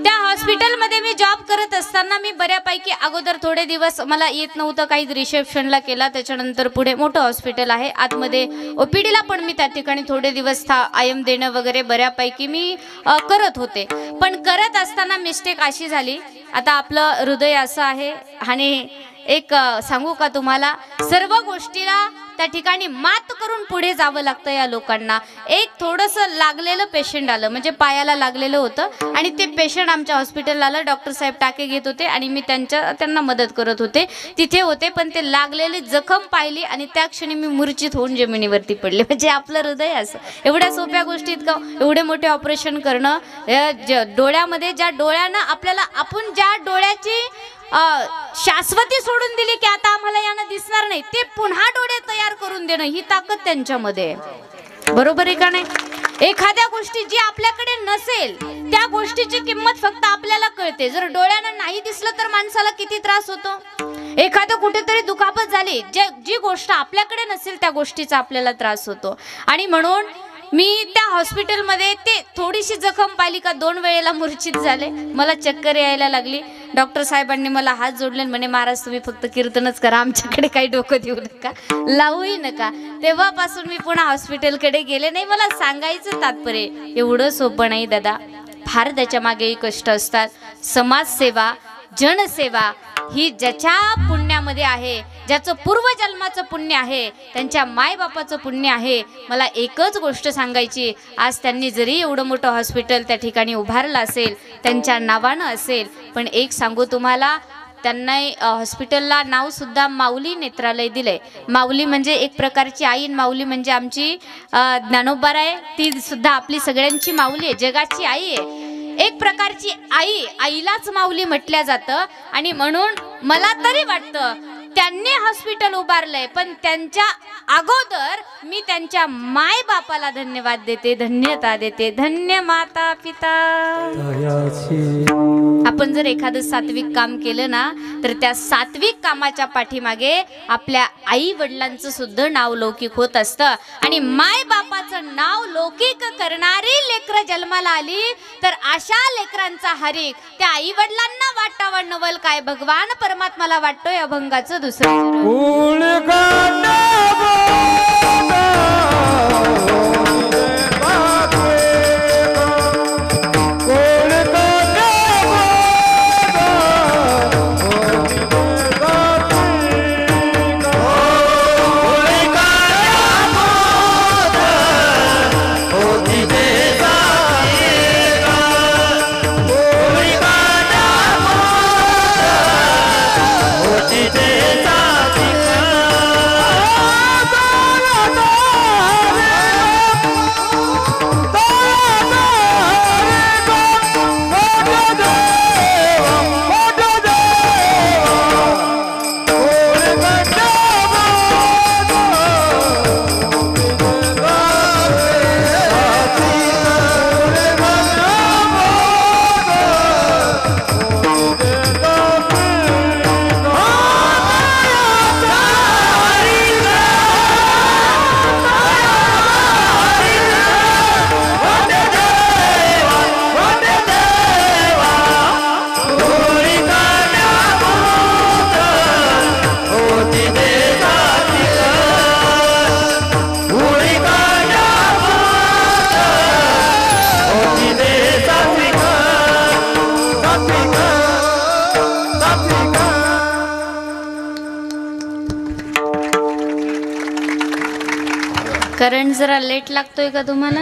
त्या हॉस्पिटलमध्ये मी जॉब करत असताना मी बऱ्यापैकी अगोदर थोडे दिवस मला येत नव्हतं, काही रिसेप्शनला केला, त्याच्यानंतर पुढे मोठं हॉस्पिटल आहे आतमध्ये ओपीडीला पण मी त्या ठिकाणी थोडे दिवस आयम देणं वगैरे बऱ्यापैकी मी करत होते. पण करत असताना मिस्टेक अशी झाली, आता आपलं हृदय असं आहे आणि एक सांगू का तुम्हाला, सर्व गोष्टीला त्या ठिकाणी मात करून पुढे जावं लागतं या लोकांना. एक थोडंसं लागलेलं पेशंट आलं, म्हणजे पायाला लागलेलं होतं आणि ते पेशंट आमच्या हॉस्पिटलला आलं. डॉक्टर साहेब टाके घेत होते आणि मी त्यांना मदत करत होते, तिथे होते. पण ते लागलेली जखम पाहिली आणि त्या क्षणी मी मूर्छित होऊन जमिनीवरती पडले. म्हणजे आपलं हृदय असं एवढ्या सोप्या गोष्टीत का एवढे मोठे ऑपरेशन करणं, डोळ्यामध्ये ज्या डोळ्यानं आपल्याला, आपण ज्या डोळ्याची शाश्वती सोडून दिली की आता आम्हाला यानं दिसणार नाही, ते पुन्हा डोळे तयार करून देणं, ही ताकद त्यांच्यामध्ये. बरोबर आहे का नाही? एखाद्या गोष्टी जी आपल्याकडे नसेल त्या गोष्टीची किंमत फक्त आपल्याला कळते. जर डोळ्यानं नाही दिसलं तर माणसाला किती त्रास होतो. एखादं कुठेतरी दुखापत झाली, जी गोष्ट आपल्याकडे नसेल त्या गोष्टीचा आपल्याला त्रास होतो. आणि म्हणून मी त्या हॉस्पिटलमध्ये ते थोडीशी जखम पाहिली का 2 वेळेला मूर्छित झाले, मला चक्कर यायला लागली. डॉक्टर साहेबांनी मला हात जोडले, म्हणे महाराज तुम्ही फक्त कीर्तनच करा, आमच्याकडे काही डोकं देऊ नका, लावूही नका. तेव्हापासून मी पुन्हा हॉस्पिटलकडे गेले नाही. मला सांगायचं तात्पर्य एवढं सोपं नाही दादा, फार त्याच्या मागेही कष्ट असतात. समाजसेवा, जनसेवा ही ज्याच्या पुण्यामध्ये आहे, ज्याचं पूर्वजन्माचं पुण्य आहे, त्यांच्या मायबापाचं पुण्य आहे. मला एकच गोष्ट सांगायची, आज त्यांनी जरी एवढं मोठं हॉस्पिटल त्या ठिकाणी उभारलं असेल, त्यांच्या नावानं असेल, पण एक सांगू तुम्हाला, त्यांना हॉस्पिटलला नावसुद्धा माऊली नेत्रालय दिलंय. माऊली म्हणजे एक प्रकारची आई, माऊली म्हणजे आमची ज्ञानोबा आहे, ती सुद्धा आपली सगळ्यांची माऊली आहे, जगाची आई आहे. एक प्रकारची आई, आईलाच माऊली म्हटल्या जातं. आणि म्हणून मला तरी वाटतं त्यांनी हॉस्पिटल उभारलंय, पण त्यांच्या अगोदर मी त्यांच्या माय बापाला धन्यवाद देते, धन्यता देते. धन्य माता पिता. आपण जर एखादं सात्विक काम केलं ना, तर त्या सात्विक कामाच्या पाठीमागे आपल्या आई वडिलांचं सुद्धा नाव लौकिक होत असतं. आणि माय बापाचं नाव लौकिक करणारी लेकरं जन्माला आली तर अशा लेकरांचा हरिक त्या आई वडिलांना वाटावं नवल काय, भगवान परमात्माला वाटतोय अभंगाचं दुसरं. करंट जरा लेट लागतोय का तुम्हाला?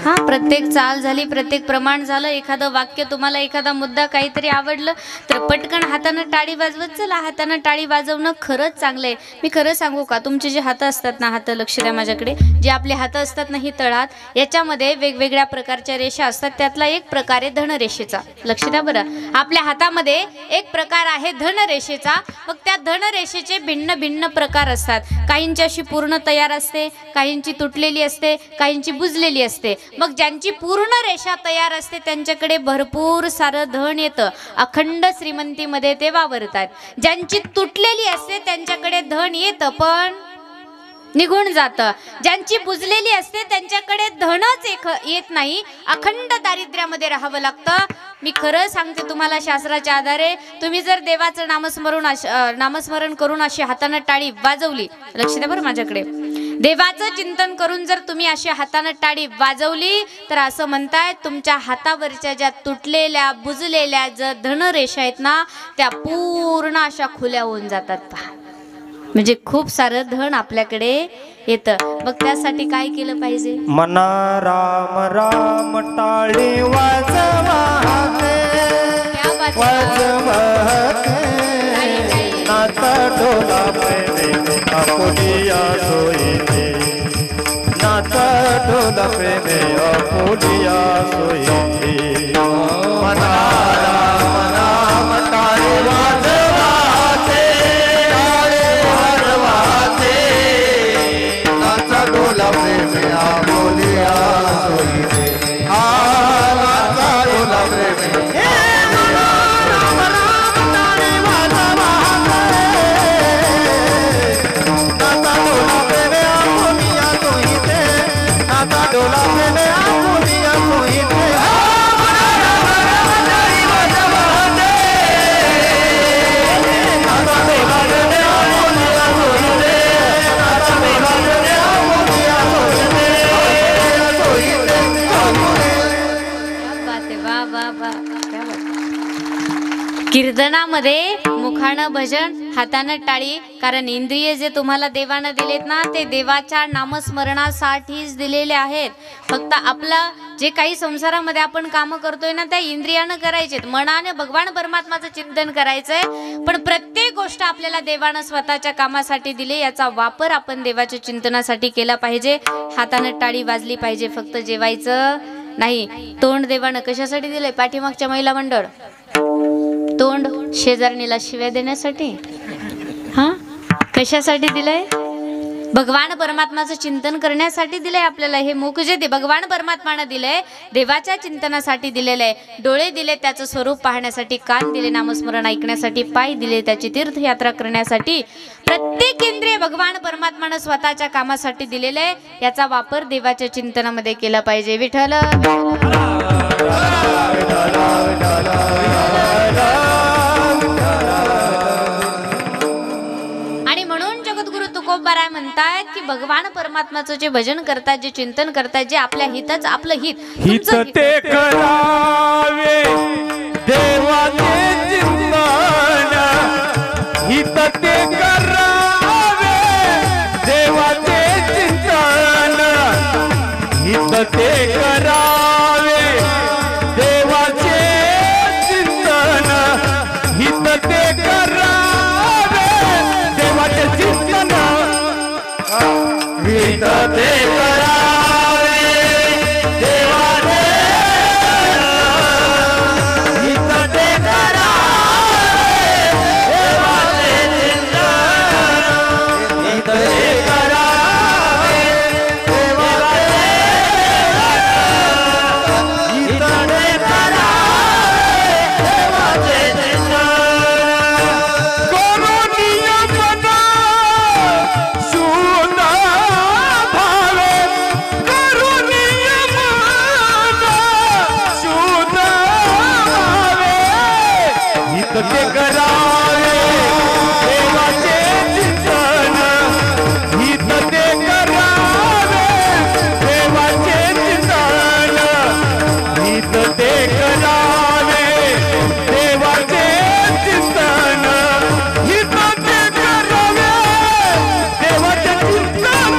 हा, प्रत्येक चाल झाली, प्रत्येक प्रमाण झालं, एखादं वाक्य तुम्हाला, एखादा मुद्दा काहीतरी आवडलं तर पटकन हातानं टाळी वाजवत चला. हातानं टाळी वाजवणं खरंच चांगलं आहे. मी खरं सांगू का, तुमचे जे हातं असतात ना, हातं लक्ष द्या माझ्याकडे, जे आपले हातं असतात ना, ही तळात, याच्यामध्ये वेगवेगळ्या प्रकारच्या रेषा असतात. त्यातला एक प्रकार आहे धनरेषेचा. लक्ष द्या बरं, आपल्या हातामध्ये एक प्रकार आहे धनरेषेचा. मग त्या धनरेषेचे भिन्न भिन्न प्रकार असतात. काहींची अशी पूर्ण तयार असते, काहींची तुटलेली असते, काहींची बुजलेली असते. मग ज्यांची पूर्ण रेषा तयार असते त्यांच्याकडे भरपूर सारं धन येतं, अखंड श्रीमंतीमध्ये ते वावरतात. ज्यांची तुटलेली असते त्यांच्याकडे धन येतं पण निघून जातं. ज्यांची बुजलेली असते त्यांच्याकडे धनच येत नाही, अखंड दारिद्र्यामध्ये राहावं लागतं. मी खरं सांगते तुम्हाला शास्त्राच्या आधारे, तुम्ही जर देवाचं नामस्मरण करून अशी हातानं टाळी वाजवली, लक्ष द्या बरं माझ्याकडे, देवाचं चिंतन करून जर तुम्ही अशी हातानं टाळी वाजवली तर असं म्हणतायत तुमच्या हातावरच्या ज्या तुटलेल्या बुजलेल्या ज्या धनरेषा आहेत ना त्या पूर्ण अशा खुल्या होऊन जातात पहा. म्हणजे खूप सारं धन आपल्याकडे येतं. मग त्यासाठी काय केलं पाहिजे? मना राम राम टाळी वाजवाते वाजवाते नाचा डोला प्रेमे आपुलिया सोयीते नाचा डोला प्रेमे आपुलिया सोयीते मना राम राम टाळी वाजवाते डोला प्रेमे आपुलिया सोयीते नाचा डोला प्रेमे कीर्तनामध्ये मुखानं भजन, हातानं टाळी, कारण इंद्रिय जे तुम्हाला देवानं दिलेत ना ते देवाच्या नामस्मरणासाठीच दिलेले आहेत. फक्त आपलं जे काही संसारामध्ये आपण कामं करतोय ना त्या इंद्रियानं करायचेत, मनाने भगवान परमात्माचं चिंतन करायचंय. पण प्रत्येक गोष्ट आपल्याला देवानं स्वतःच्या कामासाठी दिली, याचा वापर आपण देवाच्या चिंतनासाठी केला पाहिजे. हातानं टाळी वाजली पाहिजे, फक्त जेवायचं नाही. तोंड देवानं कशासाठी दिलंय? पाठीमागच्या महिला मंडळ, तोंड शेजारणीला शिव्या देण्यासाठी, हा कशासाठी दिलंय? भगवान परमात्माचं चिंतन करण्यासाठी दिलंय आपल्याला. हे मुख जे भगवान परमात्मानं दिलंय देवाच्या चिंतनासाठी दिलेलं आहे. डोळे दिले त्याचं स्वरूप पाहण्यासाठी, कान दिले नामस्मरण ऐकण्यासाठी, पाय दिले त्याची तीर्थयात्रा करण्यासाठी. प्रत्येक इंद्रिय भगवान परमात्मानं स्वतःच्या कामासाठी दिलेलं आहे. याचा वापर देवाच्या चिंतनामध्ये केला पाहिजे. विठ्ठल आणि म्हणून जगद्गुरु तुकोबाराय म्हणतात की भगवान परमात्माचं जे भजन करतात, जे चिंतन करतात, जे आपल्या हितच आपलं हित हित ते करावे देवाचे चिंतन हित ते करावे देवाचे चिंतन हित ते करावे देवाचे चिंतन हित ते करावे देवाचे चिंतन हित ते करावे देवाचे हित ते करावे देवाचे चिंतन हित ते करावे देवाचे हित ते करावे देवाचे चिंतन करो नियमन शून भावे करो नियमन शून भावे हित ते करावे देवाचे चिंतन हित ते करावे देवाचे चिंतन हित ते करावे देवाचे चिंतन हित ते करावे देवाचे चिंतन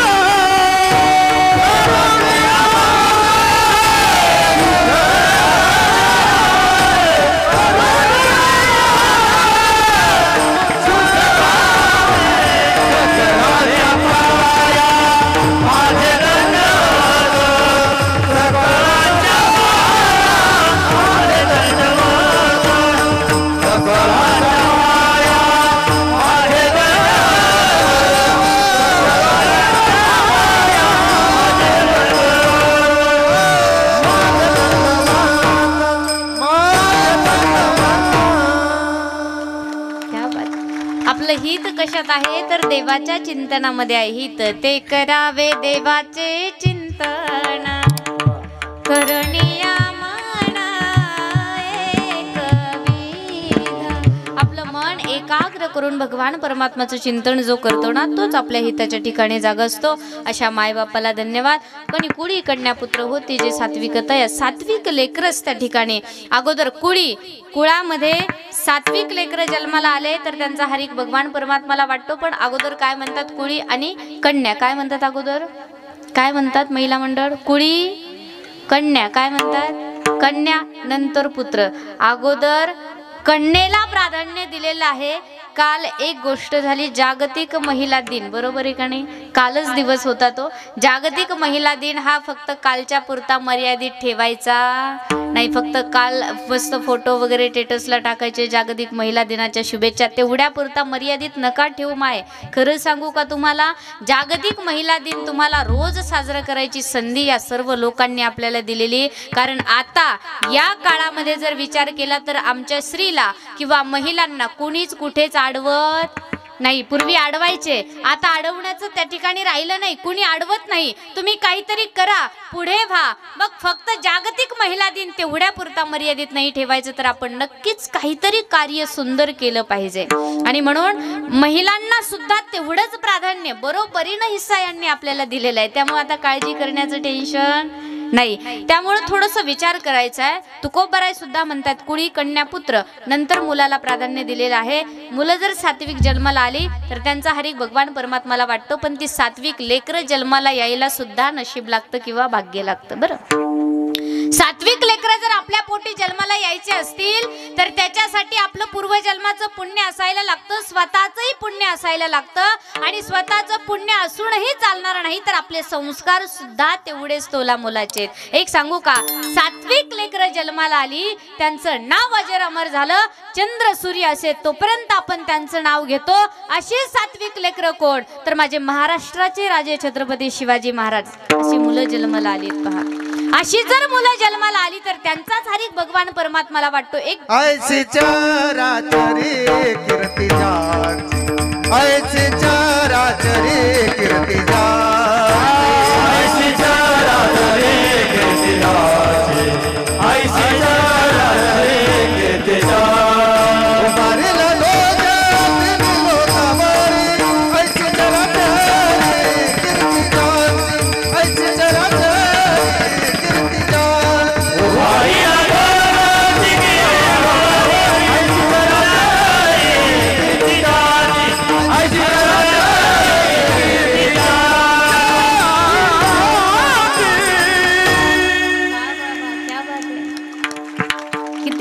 क्या बात. आपलं हित कशात आहे तर देवाच्या चिंतनामध्ये आहे. हित ते करावे देवाचे चिंतन करणीया मनाए एकाग्र करून भगवान परमात्माचं चिंतन जो करतो ना तोच आपल्या हिताच्या ठिकाणी जागा असतो. अशा मायबापाला धन्यवाद. कोणी कुळी कन्या पुत्र होती जे सात्विकता या सात्विक लेकरच त्या ठिकाणी अगोदर कुळामध्ये सात्विक लेकर जन्माला आले तर त्यांचा हरिक भगवान परमात्माला वाटतो. पण अगोदर काय म्हणतात कुळी आणि कन्या काय म्हणतात अगोदर काय म्हणतात महिला मंडळ कुळी कन्या काय म्हणतात कन्या नंतर पुत्र. अगोदर कन्येला प्राधान्य दिलेलं आहे. काल एक गोष्ट झाली जागतिक महिला दिन बरोबर आहे का नाही. कालच दिवस होता तो जागतिक महिला दिन. हा फक्त कालच्या पुरता मर्यादित ठेवायचा नाही. फक्त काल मस्त फोटो वगैरे स्टेटसला टाकायचे जागतिक महिला दिनाच्या शुभेच्छा तेवढ्या पुरता मर्यादित नका ठेवू माय. खरं सांगू का तुम्हाला जागतिक महिला दिन तुम्हाला रोज साजरा करायची संधी या सर्व लोकांनी आपल्याला दिलेली. कारण आता या काळामध्ये जर विचार केला तर आमच्या स्त्रीला किंवा महिलांना कुणीच कुठेच अडवत नाही. पूर्वी अडवायचे आता अडवण्याचं त्या ठिकाणी राहिलं नाही. कुणी अडवत नाही. तुम्ही काहीतरी करा पुढे व्हा. मग फक्त जागतिक महिला दिन तेवढ्या पुरता मर्यादित नाही ठेवायचं तर आपण नक्कीच काहीतरी कार्य सुंदर केलं पाहिजे. आणि म्हणून महिलांना सुद्धा तेवढंच प्राधान्य बरोबरीनं हिस्सा यांनी आपल्याला दिलेला आहे. त्यामुळे आता काळजी करण्याचं टेन्शन नाही. त्यामुळे थोडंसं विचार करायचा आहे. तुकोबराय सुद्धा म्हणतात कुळी कन्या पुत्र नंतर मुलाला प्राधान्य दिलेलं आहे. मुलं जर सात्विक जन्माला आली तर त्यांचा हरिक भगवान परमात्माला वाटतो. पण ती सात्विक लेकर जन्माला यायला सुद्धा नशीब लागतं किंवा भाग्य लागतं. बरं सात्विक लेकर जर आपल्या पोटी जन्माला यायचे असतील तर त्याच्यासाठी आपलं पूर्वजन्माचं पुण्य असायला लागतं. स्वतःचंही पुण्य असायला लागतं. आणि स्वतःचं पुण्य असूनही चालणार नाही तर आपले संस्कार सुद्धा तेवढेच तोला मोलाचे. एक सांगू का सात्विक लेकर जन्माला आली त्यांचं नाव अजर अमर झालं. चंद्र सूर्य असे तोपर्यंत आपण त्यांचं नाव घेतो. अशी सात्विक लेकर कोण तर माझे महाराष्ट्राचे राजे छत्रपती शिवाजी महाराज अशी मुलं जन्माला आलीत. पहा अशी जर मुलं जन्माला आली तर त्यांचाच हरिक भगवान परमात्माला वाटतो. एक ऐसे चराचरे कीर्ती जाची ऐसे चराचरे कीर्ती जाची ऐसे चराचरे कीर्ती जाची ऐसे चराचरे कीर्ती जाची उभारला लोकात लोकावरी ऐसे चराचरे कीर्ती जाची ऐसे चराचरे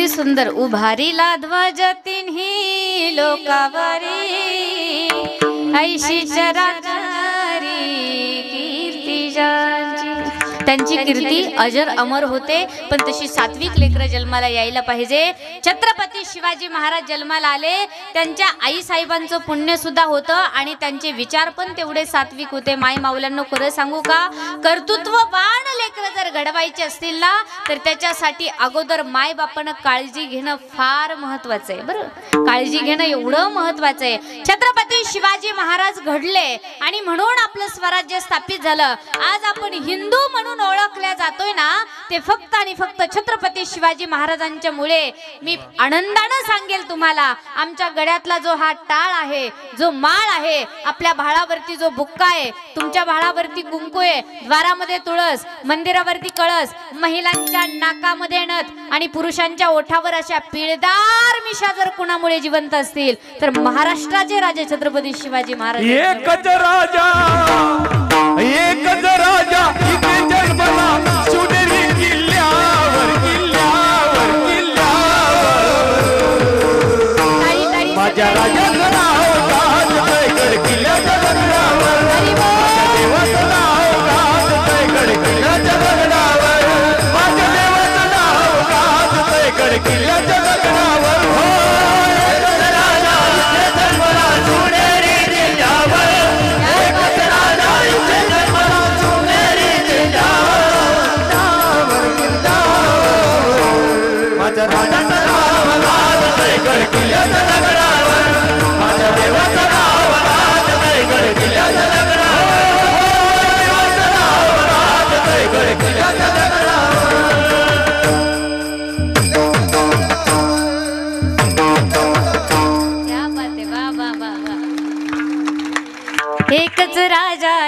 सुंदर उभारीला ध्वज तिन्ही लोकावरी ऐशी चराचरी कीर्ती ज्यांची. त्यांची कीर्ती अजर अमर होते. पण तशी सात्विक लेकरं जन्माला यायला पाहिजे. छत्रपती शिवाजी महाराज जन्माला आले त्यांच्या आई साहेबांचं पुण्य सुद्धा होतं आणि त्यांचे विचार पण तेवढे सात्विक होते. माय माऊल्यांना खरं सांगू का कर्तृत्ववान लेकरं जर घडवायचे असतील ना तर त्याच्यासाठी अगोदर माय बापानं काळजी घेणं फार महत्वाचं आहे. बरं काळजी घेणं एवढं महत्वाचं आहे. छत्रपती शिवाजी महाराज घडले आणि म्हणून आपलं स्वराज्य स्थापित झालं. आज आपण हिंदू म्हणून ओळखल्या जातोय ना ते फक्त आणि फक्त छत्रपती शिवाजी महाराजांच्या मुळे. मी आनंदाने सांगेल तुम्हाला आमच्या गड्यातला जो हा टाळ आहे जो माळ आहे आपल्या भाळावरती जो बुक्का आहे तुमच्या भाळावरती कुंकू आहे द्वारामध्ये तुळस मंदिरावरती कळस महिलांच्या नाकामध्ये नथ आणि पुरुषांच्या ओठावर अशा पिळदार मिशा जर कुणामुळे जिवंत असतील तर महाराष्ट्राचे राजे छत्रपती शिवाजी महाराज. एकच राजा इथे जन्मला शिवनेरी किल्ल्यावर किल्ल्यावर किल्ल्यावर माझ्या राजाचं नाव राजगड किल्ल्याच्या दगडावर माझ्या देवाचं नाव राजगड किल्ल्याच्या दगडावर माझ्या देवाचं नाव राजगड किल्ल्याच्या दगडावर एकच राजा इथे जन्मला शिवनेरी किल्ल्यावर एकच राजा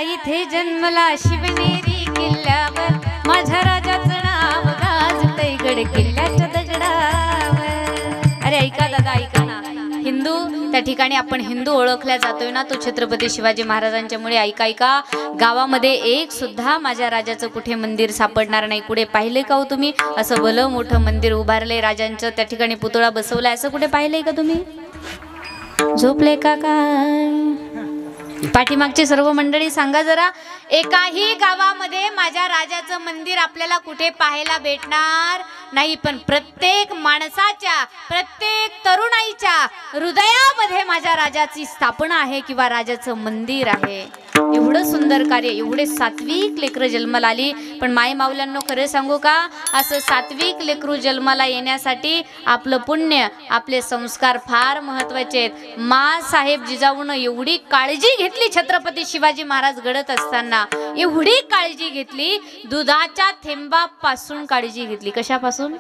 इथे जन्मला शिवनेरी किल्ल्यावर माझ्या राजाचं नाव गाजतंय गड किल्ल्याच्या दगडावर. अरे ऐका दादा ऐका ना, हिंदू त्या ठिकाणी आपण हिंदू ओळखल्या जातोय ना, तो छत्रपती शिवाजी महाराजांच्या मुळे. ऐका ऐका, गावामध्ये एक सुद्धा माझ्या राजाचं कुठे मंदिर सापडणार नाही. कुठे पाहिलंय का हो तुम्ही असं भलं मोठं मंदिर उभारलंय राजांचं, त्या ठिकाणी पुतळा बसवलाय, असं कुठे पाहिलंय का तुम्ही? झोपले का काय? पाठीमागची सर्व मंडळी सांगा जरा, एकाही गावामध्ये माझ्या राजाचं मंदिर आपल्याला कुठे पाहायला भेटणार नाही. पण प्रत्येक माणसाच्या, प्रत्येक तरुणाईच्या हृदयामध्ये माझ्या राजाची स्थापना आहे किंवा राजाचं मंदिर आहे. एवढं सुंदर कार्य, एवढे सात्विक लेकरं जन्माला आली. पण माय माऊल्यांनो खरं सांगू का, असं सात्विक लेकरू जन्माला येण्यासाठी आपलं पुण्य, आपले संस्कार फार महत्वाचे आहेत. माँसाहेब जिजाऊनं एवढी काळजी घेतली छत्रपती शिवाजी महाराज घडत असताना, एवढी काळजी घेतली, दुधाच्या थेंबापासून काळजी घेतली. कशापासून?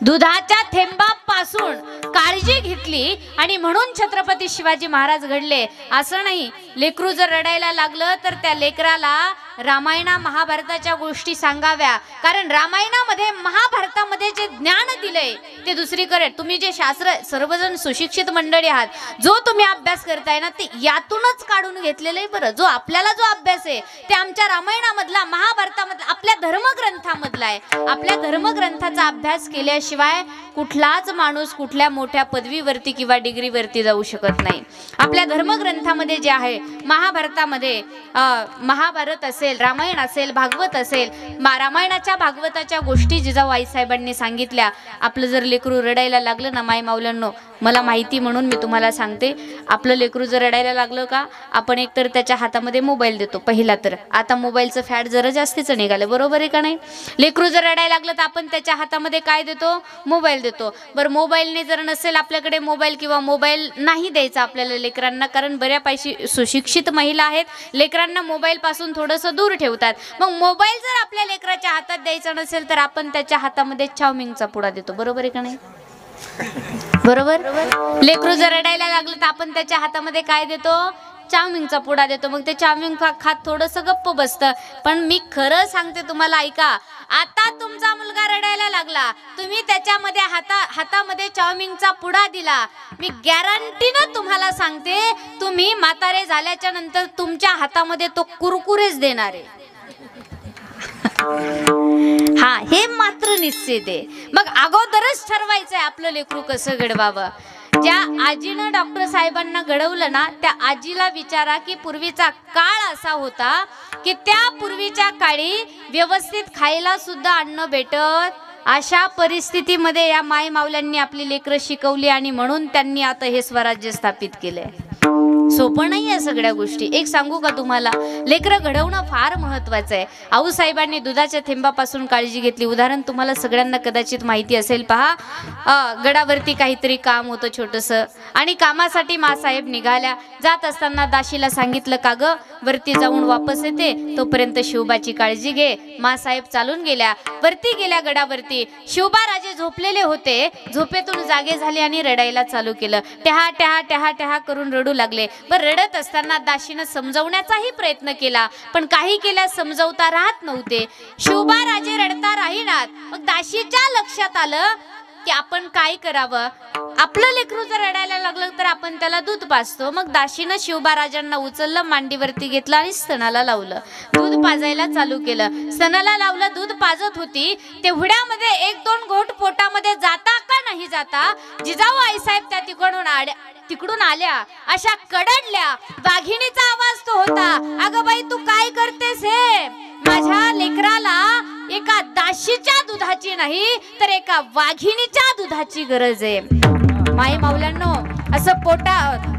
दुधाच्या थेंबापासून काळजी घेतली. आणि म्हणून छत्रपती शिवाजी महाराज घडले. असं नाही, लेकरू जर रडायला लागलं तर त्या लेकराला रामायणा महाभारताच्या गोष्टी सांगाव्या. कारण रामायणामध्ये महाभारतामध्ये जे ज्ञान दिलंय ते दुसरीकडे, तुम्ही जे शास्त्र, सर्वजण सुशिक्षित मंडळी आहात, जो तुम्ही अभ्यास करताय ना ते यातूनच काढून घेतलेलं आहे. बरं, जो आपल्याला जो अभ्यास आहे ते आमच्या रामायणामधला, महाभारतामधला, आपल्या धर्मग्रंथामधला आहे. आपल्या धर्मग्रंथाचा अभ्यास केल्याशिवाय कुठलाच माणूस कुठल्या मोठ्या पदवीवरती किंवा डिग्रीवरती जाऊ शकत नाही. आपल्या धर्मग्रंथामध्ये जे आहे, महाभारतामध्ये महाभारत असेल, रामायण असेल, भागवत असेल, रामायणाच्या भागवताच्या गोष्टी जिजाऊ आईसाहेबांनी सांगितल्या. आपलं जर लेकरू रडायला लागलं ना माय माऊल्यांनो, मला माहिती म्हणून मी तुम्हाला सांगते, आपलं लेकरू जर रडायला लागलं का, आपण एकतर त्याच्या हातामध्ये मोबाईल देतो. पहिला तर आता मोबाईलचं फॅड जरा जास्तीच निघालं, बरोबर आहे का नाही? लेकरू जर रडायला लागलं तर आपण त्याच्या हातामध्ये काय देतो? मोबाईल देतो. बरं, मोबाईलने जर नसेल आपल्याकडे मोबाईल, किंवा मोबाईल नाही द्यायचा आपल्याला लेकरांना, कारण बऱ्यापैकी सुशिक्षित महिला आहेत, लेकरांना मोबाईल पासून थोडंसं दूर ठेवतात. मग मोबाईल जर आपल्या लेकराच्या हातात द्यायचा नसेल तर आपण त्याच्या हातामध्ये चाउमिनचा पुडा देतो. बरोबर आहे का नाही? बरोबर. लेकरू जर रडायला लागलं तर आपण त्याच्या हातामध्ये काय देतो? चाउमिनचा पुडा देतो. मग ते चाउमिन खात थोडंसं गप्प बसतं. पण मी खरं सांगते तुम्हाला, ऐका, आता तुमचा मुलगा रडायला लागला, तुम्ही त्याच्यामध्ये हातामध्ये चाउमिनचा पुडा दिला, मी गॅरंटीनं तुम्हाला सांगते, तुम्ही म्हातारे झाल्याच्या नंतर तुमच्या हातामध्ये तो कुरकुरेच देणार आहे. हा, हे मात्र निश्चित आहे. मग अगोदरच ठरवायचंय आपलं लेकरू कसं घडवावं. ज्या आजीनं डॉक्टर साहेबांना घडवलं ना, त्या आजीला विचारा की पूर्वीचा काळ असा होता की त्या पूर्वीच्या काळी व्यवस्थित खायला सुद्धा अन्न भेटत. अशा परिस्थितीमध्ये या माय माऊल्यांनी आपली लेकरं शिकवली आणि म्हणून त्यांनी आता हे स्वराज्य स्थापित केलंय. सोपं नाही या सगळ्या गोष्टी. एक सांगू का तुम्हाला, लेकरं घडवणं फार महत्वाचं आहे. आऊसाहेबांनी दुधाच्या थेंबापासून काळजी घेतली. उदाहरण तुम्हाला सगळ्यांना कदाचित माहिती असेल. पहा, गडावरती काहीतरी काम होतं छोटंसं, आणि कामासाठी मासाहेब निघाल्या. जात असताना दाशीला सांगितलं, का ग वरती जाऊन वापस येते, तोपर्यंत शिवबाची काळजी घे. मासाहेब चालून गेल्या. वरती गेल्या गडावरती. शिवबा राजे झोपलेले होते. झोपेतून जागे झाले आणि रडायला चालू केलं. टहा टहा टहा टहा करून रडू लागले. बरं, रडत असताना दाशीनं समजवण्याचाही प्रयत्न केला, पण काही केल्या समजवता राहत नव्हते. शिवबा राजे रडता राहिनात. मग दाशीच्या लक्षात आलं की आपण काय करावं. आपलं लेकरू जर रडायला लागलं तर आपण त्याला दूध पाजतो. मग दाशीनं शिवबा राजांना उचललं, मांडीवरती घेतलं आणि स्तनाला लावलं. दूध पाजायला चालू केलं. स्तनाला लावलं, दूध पाजत होती. तेवढ्यामध्ये एक दोन घोट पोटामध्ये जाता का नाही जाता, जिजाऊ आईसाहेब त्या तिकडून आल्या. अशा कडडल्या. वाघिणीचा आवाज तो होता. अगं बाई, तू काय करतेस हे? माझ्या लेकराला एका दाशीच्या दुधाची नाही तर एका वाघिणीच्या दुधाची गरज आहे. माई माऊल्यांनो, असं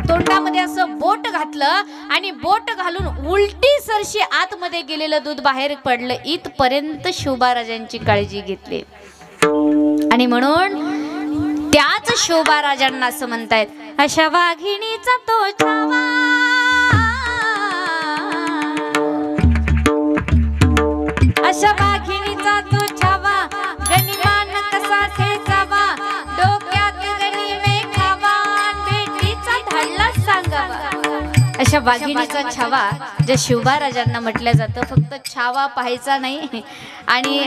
तोंडामध्ये असं बोट घातलं आणि बोट घालून उलटी सरशी आतमध्ये गेलेलं दूध बाहेर पडलं. इथपर्यंत शिवबाराजांची काळजी घेतली. आणि म्हणून त्याच शोभा राजांना असं म्हणतायत, अशा वाघिणीचा तो छावा, अशा वाघिणीचा तो छावा, गनिमान कसा खेचावा, डोक्यात गनिमे खावा, बेटीचा धाडला सांगावा. अशा वाघिणीचा छावा ज्या शिवबा राजांना म्हटलं जातं, फक्त छावा पाहायचा नाही आणि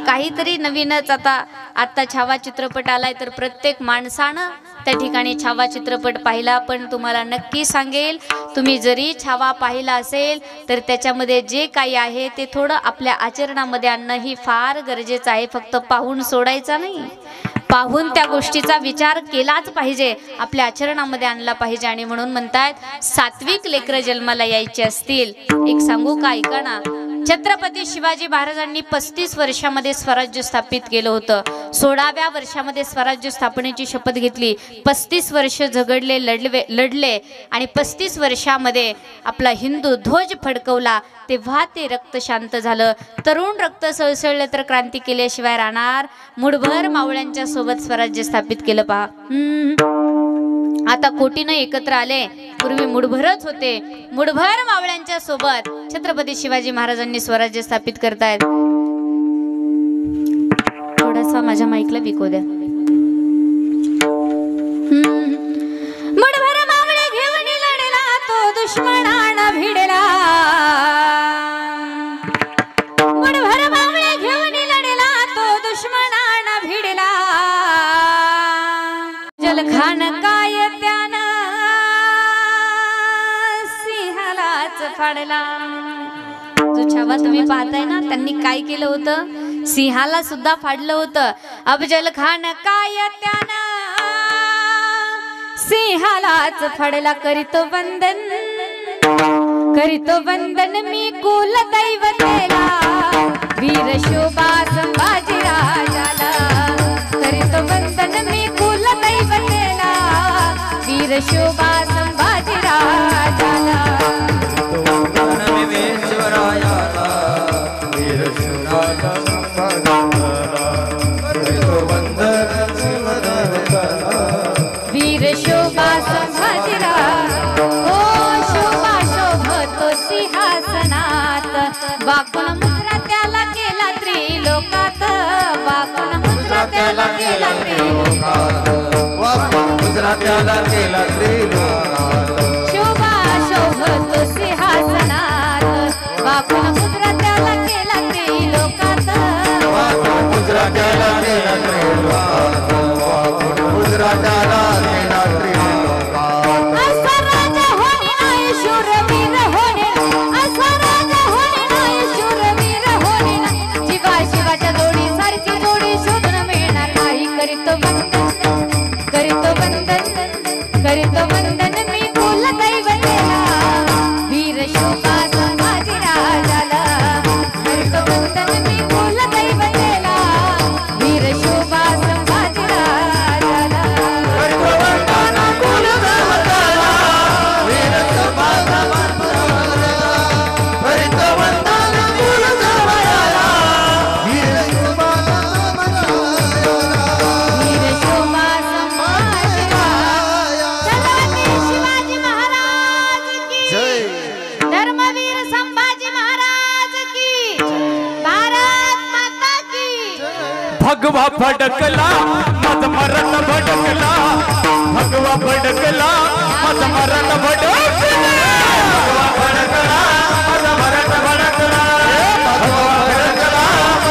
काहीतरी नवीनच आता छावा चित्रपट आलाय तर प्रत्येक माणसानं त्या ठिकाणी छावा चित्रपट पाहिला. पण तुम्हाला नक्की सांगेल, तुम्ही जरी छावा पाहिला असेल तर त्याच्यामध्ये जे काही आहे ते थोडं आपल्या आचरणामध्ये आणणं ही फार गरजेचं आहे. फक्त पाहून सोडायचा नाही, पाहून त्या गोष्टीचा विचार केलाच पाहिजे, आपल्या आचरणामध्ये आणला पाहिजे. आणि म्हणून म्हणतात सात्विक लेकरं जन्माला यायचे असतील, एक सांगू का, ऐका ना. छत्रपती शिवाजी महाराजांनी 35 वर्षामध्ये स्वराज्य स्थापित केलं होतं. 16व्या वर्षामध्ये स्वराज्य स्थापनेची शपथ घेतली. 35 वर्ष झगडले, लढले आणि 35 वर्षामध्ये आपला हिंदू ध्वज फडकवला. तेव्हा ते रक्त शांत झालं. तरुण रक्त सळसळलं तर क्रांती केल्याशिवाय राहणार. मुठभर मावळ्यांच्या सोबत स्वराज्य स्थापित केलं पहा. आता कोटीनं एकत्र आले, पूर्वी मुठभरच होते. मुठभर मावळ्यांच्या सोबत छत्रपती शिवाजी महाराजांनी स्वराज्य स्थापित करतायत. थोडासा माझ्या माईकला विको द्या. मुठभर मावळे घेऊन लढला तो दुश्मनाला भिडला. मुठभर मावळे घेऊन लढला तो दुश्मनाला भिडला. जलखान काय त्यानं सिंहालाच फाडला. जो छावा तुम्ही पाहताय ना, त्यांनी काय केलं होतं, सिंहाला सुद्धा फाडलं होतं. अफजल खान काय त्यानं सिंहालाच फाडला. करीतो वंदन मी कुल दैवतेला, वीर शोभा संभाजी राजाला. करीतो वंदन मी कुल दैवतेला, वीर शोभा संभाजी राजाला. वीर शोभा संभाजी राजा, ओ शोभा शोभतो सिंहासनात. वाकुन मुद्रा त्याला केला त्रिलोकात, वाकुन मुद्रा त्याला केला त्रिलोकात, मुद्रा त्याला केला त्रिलोकात. शोभा शोभतो सिंहासनात, वाकुन मुद्रा त्याला केला त्रिलोकात, मुद्रा त्याला केला त्रिलोकात, मुद्रा त्याला केला त्रिलोकात. असा राजा होणे नाही शूरवीर होणे, असा राजा होणे नाही शूरवीर होणे ना. शिवा शिवाच्या जोडी सारखी जोडी शोधून मिळणार नाही. करीतो वंदन मी कुल दैवतेला, वीर शोभा संभाजी राजाला. करीतो वंदन मी कुल दैवतेला, वीर शोभा संभाजी राजाला. भगवा फडकला मत मरण भडकला, भगवा फडकला मत मरण भडकला, भगवा फडकला मत मरण भडकला, भगवा फडकला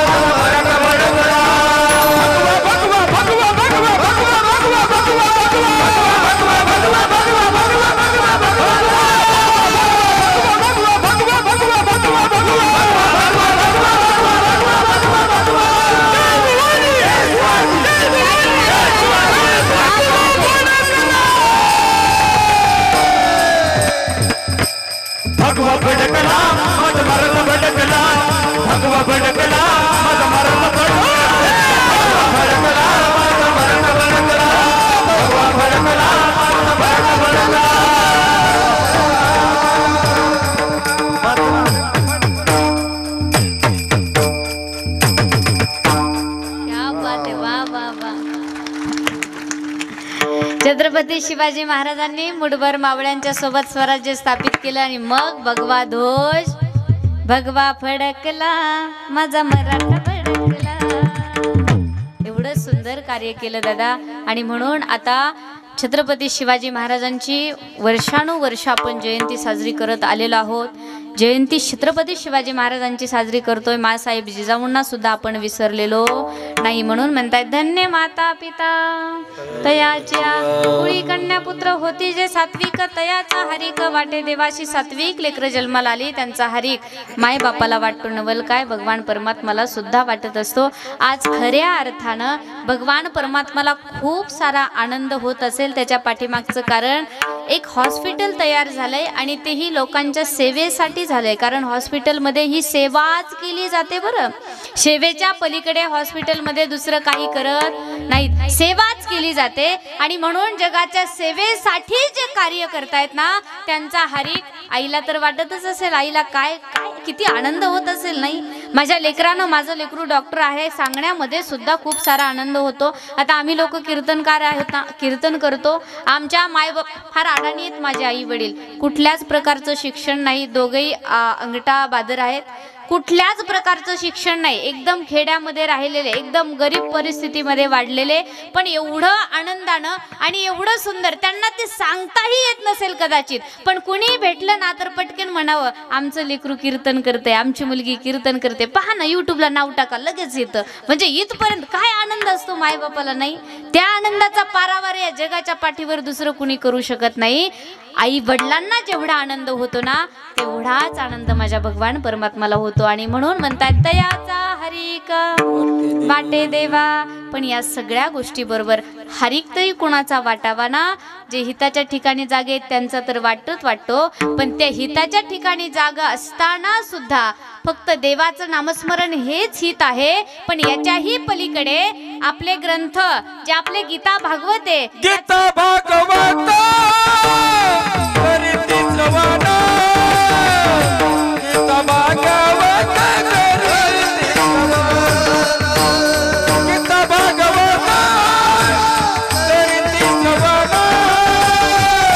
मत मरण भडकला. भगवा भगवा भगवा भगवा भगवा भगवा भगवा भगवा भगवा भगवा भगवा भडकला मत मरण भडकला, भगवा भडकला मत मरण भडकला, भडकला मत मरण भडकला, भगवा भडकला मत मरण भडकला. क्या बात है, वाह वाह वाह. छत्रपती शिवाजी महाराजांनी मुठभर मावळ्यांच्या सोबत स्वराज्य स्थापित केलं आणि मग भगवा ध्वज, भगवा फडकला माझा मराठा फडकला. एवढं सुंदर कार्य केलं दादा. आणि म्हणून आता छत्रपती शिवाजी महाराजांची वर्षानुवर्ष आपण जयंती साजरी करत आलेलो आहोत. जयंती छत्रपती शिवाजी महाराजांची साजरी करतोय. मासाहेब जिजाऊंना सुद्धा आपण विसरलेलो नाही. म्हणून म्हणतायत धन्य माता पिता तयाच्या कुळी कन्या पुत्र होती जे सात्विक तयाचा हरिक वाटे देवाशी. सात्विक लेकर जन्माला आली त्यांचा हरिक माय बापाला वाटतो नवल काय भगवान परमात्माला सुद्धा वाटत असतो. आज खऱ्या अर्थानं भगवान परमात्माला खूप सारा आनंद होत असेल. त्याच्या पाठीमागचं कारण एक हॉस्पिटल तयार झालंय आणि तेही लोकांच्या सेवेसाठी झालंय. कारण हॉस्पिटलमध्ये ही सेवाच केली जाते. बरं, सेवेच्या पलीकडे हॉस्पिटलमध्ये दुसरं काही करत नाहीत, सेवाच केली जाते. आणि म्हणून जगाच्या सेवेसाठी जे कार्य करतायत ना त्यांचा हरिक आईला तर वाटतच असेल, आईला काय काय किती आनंद होत असेल. नाही, माझ्या लेकरानं, माझं लेकरू डॉक्टर आहे सांगण्यामध्ये सुद्धा खूप सारा आनंद होतो. आता आम्ही लोक कीर्तनकार आहोत ना, कीर्तन करतो. आमच्या मायबाप फार अडाणी आहेत. माझे आई वडील कुठल्याच प्रकारचं शिक्षण नाही, दोघेही अंगठा बादर आहेत. कुठल्याच प्रकारचं शिक्षण नाही, एकदम खेड्यामध्ये राहिलेले, एकदम गरीब परिस्थितीमध्ये वाढलेले, पण एवढं आनंदानं आणि एवढं सुंदर. त्यांना ते सांगताही येत नसेल कदाचित, पण कुणी भेटलं ना तर पटकन म्हणावं आमचं लेकरू कीर्तन करते, आमची मुलगी कीर्तन करते, पहा ना यूट्यूबला नाव टाका लगेच येतं. म्हणजे इथपर्यंत काय आनंद असतो मायबापाला. नाही, त्या आनंदाचा पारावार या जगाच्या पाठीवर दुसरं कुणी करू शकत नाही. आई वडिलांना जेवढा आनंद होतो ना तेवढाच आनंद माझ्या भगवान परमात्माला होतो. आणि म्हणून म्हणतात तयाचा हरिक वाटे देवा. पण या सगळ्या गोष्टी बरोबर हरिक तरी कोणाचा वाटावा ना. जे हिताच्या ठिकाणी जागे त्यांचा तर वाटतो, पण त्या हिताच्या ठिकाणी जागा असताना सुद्धा फक्त देवाचं नामस्मरण हेच हित आहे. पण याच्याही पलीकडे आपले ग्रंथ जे आपले गीता भागवत आहे, गीता भागवत करीती श्रवण, गीता भागवत करीती श्रवण, गीता भागवत करीती श्रवण, गीता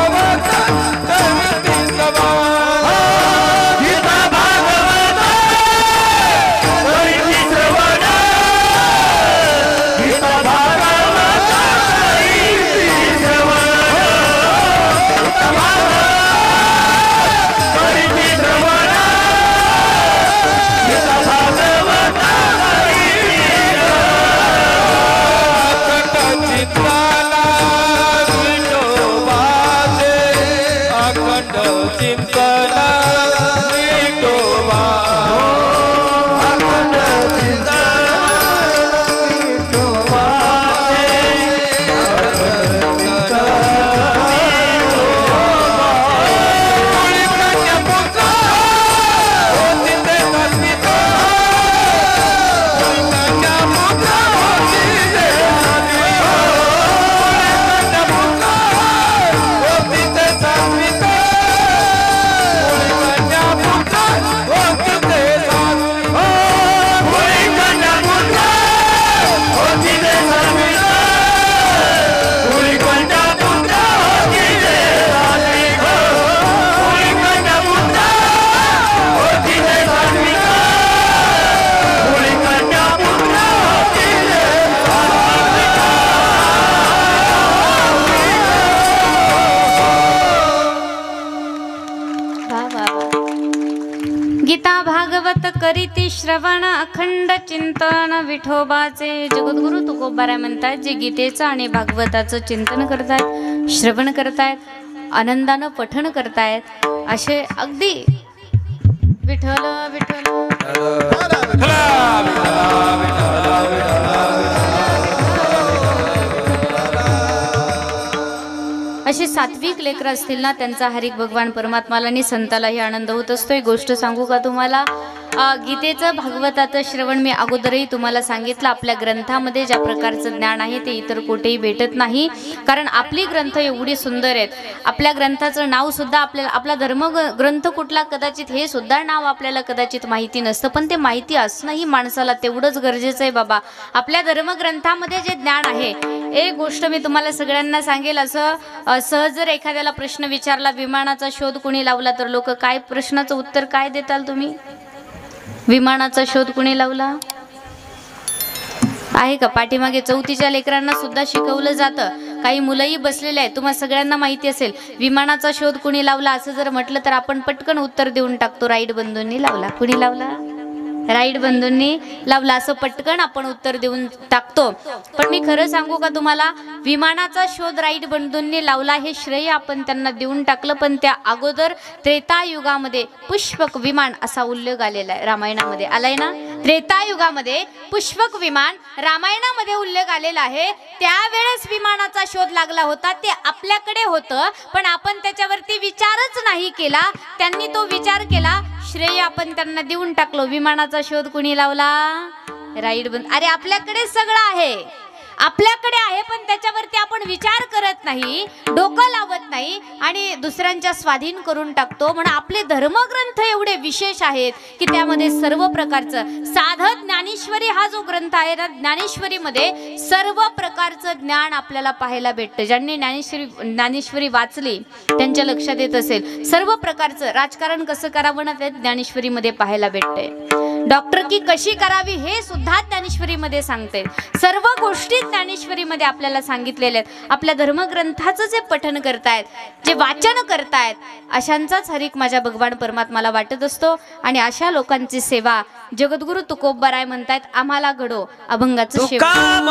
भागवत करीती श्रवण, गीता भागवत करीती श्रवण, गीता भागवत करीती श्रवण. गीता भागवत करीती श्रवण अखंड चिंतन विठोबाचे. जगद्गुरु तुकोबाराय म्हणतात जे गीतेचं आणि भागवताचं चिंतन करतायत, श्रवण करतायत, आनंदानं पठण करतायत, असे अगदी विठ्ठल विठ्ठल असे सात्विक लेकर असतील ना त्यांचा हरिक भगवान परमात्माला आणि संतालाही आनंद होत असतो. एक गोष्ट सांगू का तुम्हाला, गीतेचं भागवताचं श्रवण मी अगोदरही तुम्हाला सांगितलं. आपल्या ग्रंथामध्ये ज्या प्रकारचं ज्ञान आहे ते इतर कुठेही भेटत नाही. कारण आपली ग्रंथ एवढी सुंदर आहेत. आपल्या ग्रंथाचं नाव सुद्धा आपल्याला, आपला धर्म ग्रंथ कुठला कदाचित हे सुद्धा नाव आपल्याला कदाचित माहिती नसतं, पण ते माहिती असणंही माणसाला तेवढंच गरजेचं आहे. बाबा, आपल्या धर्मग्रंथामध्ये जे ज्ञान आहे, एक गोष्ट मी तुम्हाला सगळ्यांना सांगेल. असं सहज जर एखाद्याला प्रश्न विचारला विमानाचा शोध कोणी लावला तर लोक काय प्रश्नाचं उत्तर काय देताल तुम्ही? विमानाचा शोध कोणी लावला? आहे का? पाठीमागे चौथीच्या लेकरांना सुद्धा शिकवलं जातं. काही मुलंही बसलेले आहेत. तुम्हाला सगळ्यांना माहिती असेल, विमानाचा शोध कुणी लावला असं जर म्हटलं तर आपण पटकन उत्तर देऊन टाकतो, राईट बंधूंनी लावला. कुणी लावला? राईट बंधूंनी लावला असं पटकन आपण उत्तर देऊन टाकतो. पण मी खरं सांगू का तुम्हाला, विमानाचा शोध राईट बंधूंनी लावला हे श्रेय आपण त्यांना देऊन टाकलं. पण त्या अगोदर त्रेतायुगामध्ये पुष्पक विमान असा उल्लेख आलेला आहे, रामायणामध्ये आलाय ना. त्रेतायुगामध्ये पुष्पक विमान रामायणामध्ये उल्लेख आलेला आहे. त्यावेळेस विमानाचा शोध लागला होता. ते आपल्याकडे होतं पण आपण त्याच्यावरती विचारच नाही केला. त्यांनी तो विचार केला, श्रेय आपण त्यांना देऊन टाकलो. विमानाचा शोध कुणी लावला? राईट बंधू. अरे आपल्याकडे सगळं आहे, आपल्याकडे आहे पण त्याच्यावरती आपण विचार करत नाही, डोकं लावत नाही आणि दुसऱ्यांच्या स्वाधीन करून टाकतो. म्हणून आपले धर्मग्रंथ एवढे विशेष आहेत की त्यामध्ये सर्व प्रकारचं साधं ज्ञानेश्वरी हा जो ग्रंथ आहे ना, ज्ञानेश्वरीमध्ये सर्व प्रकारचं ज्ञान आपल्याला पाहायला भेटतं. ज्यांनी ज्ञानेश्वरी वाचली त्यांच्या लक्षात येत असेल, सर्व प्रकारचं राजकारण कसं करावं ना ते ज्ञानेश्वरीमध्ये पाहायला भेटते. डॉक्टरकी कशी करावी हे सुद्धा ज्ञानेश्वरीमध्ये सांगते. सर्व गोष्टी ज्ञानेश्वरीमध्ये आपल्याला सांगितलेल्या आहेत. आपल्या धर्मग्रंथाचं जे पठन करतायत, जे वाचन करतायत, अशांचाच हरिक माझ्या भगवान परमात्माला वाटत असतो. आणि अशा लोकांची सेवा जगद्गुरु तुकोबराय म्हणतायत, आम्हाला घडो अभंगाचं सेवा. का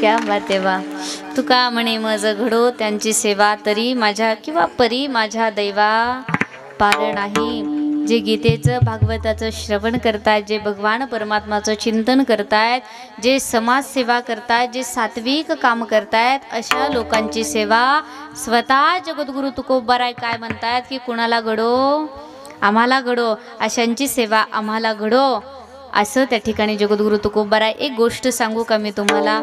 क्या बात आहे वा. तुका म्हणे मज घडो त्यांची सेवा तरी माझ्या किंवा परी माझ्या दैवा पार नाही. जे गीतेचं भागवताचं श्रवण करतायत, जे भगवान परमात्माचं चिंतन करतायत, जे समाजसेवा करतायत, जे सात्विक काम करतायत, अशा लोकांची सेवा स्वतः जगद्गुरु तुकोबाराय काय म्हणतायत की कुणाला घडो, आम्हाला घडो, अशांची सेवा आम्हाला घडो, असं त्या ठिकाणी जगद्गुरु तुकोबाराय. एक गोष्ट सांगू का मी तुम्हाला,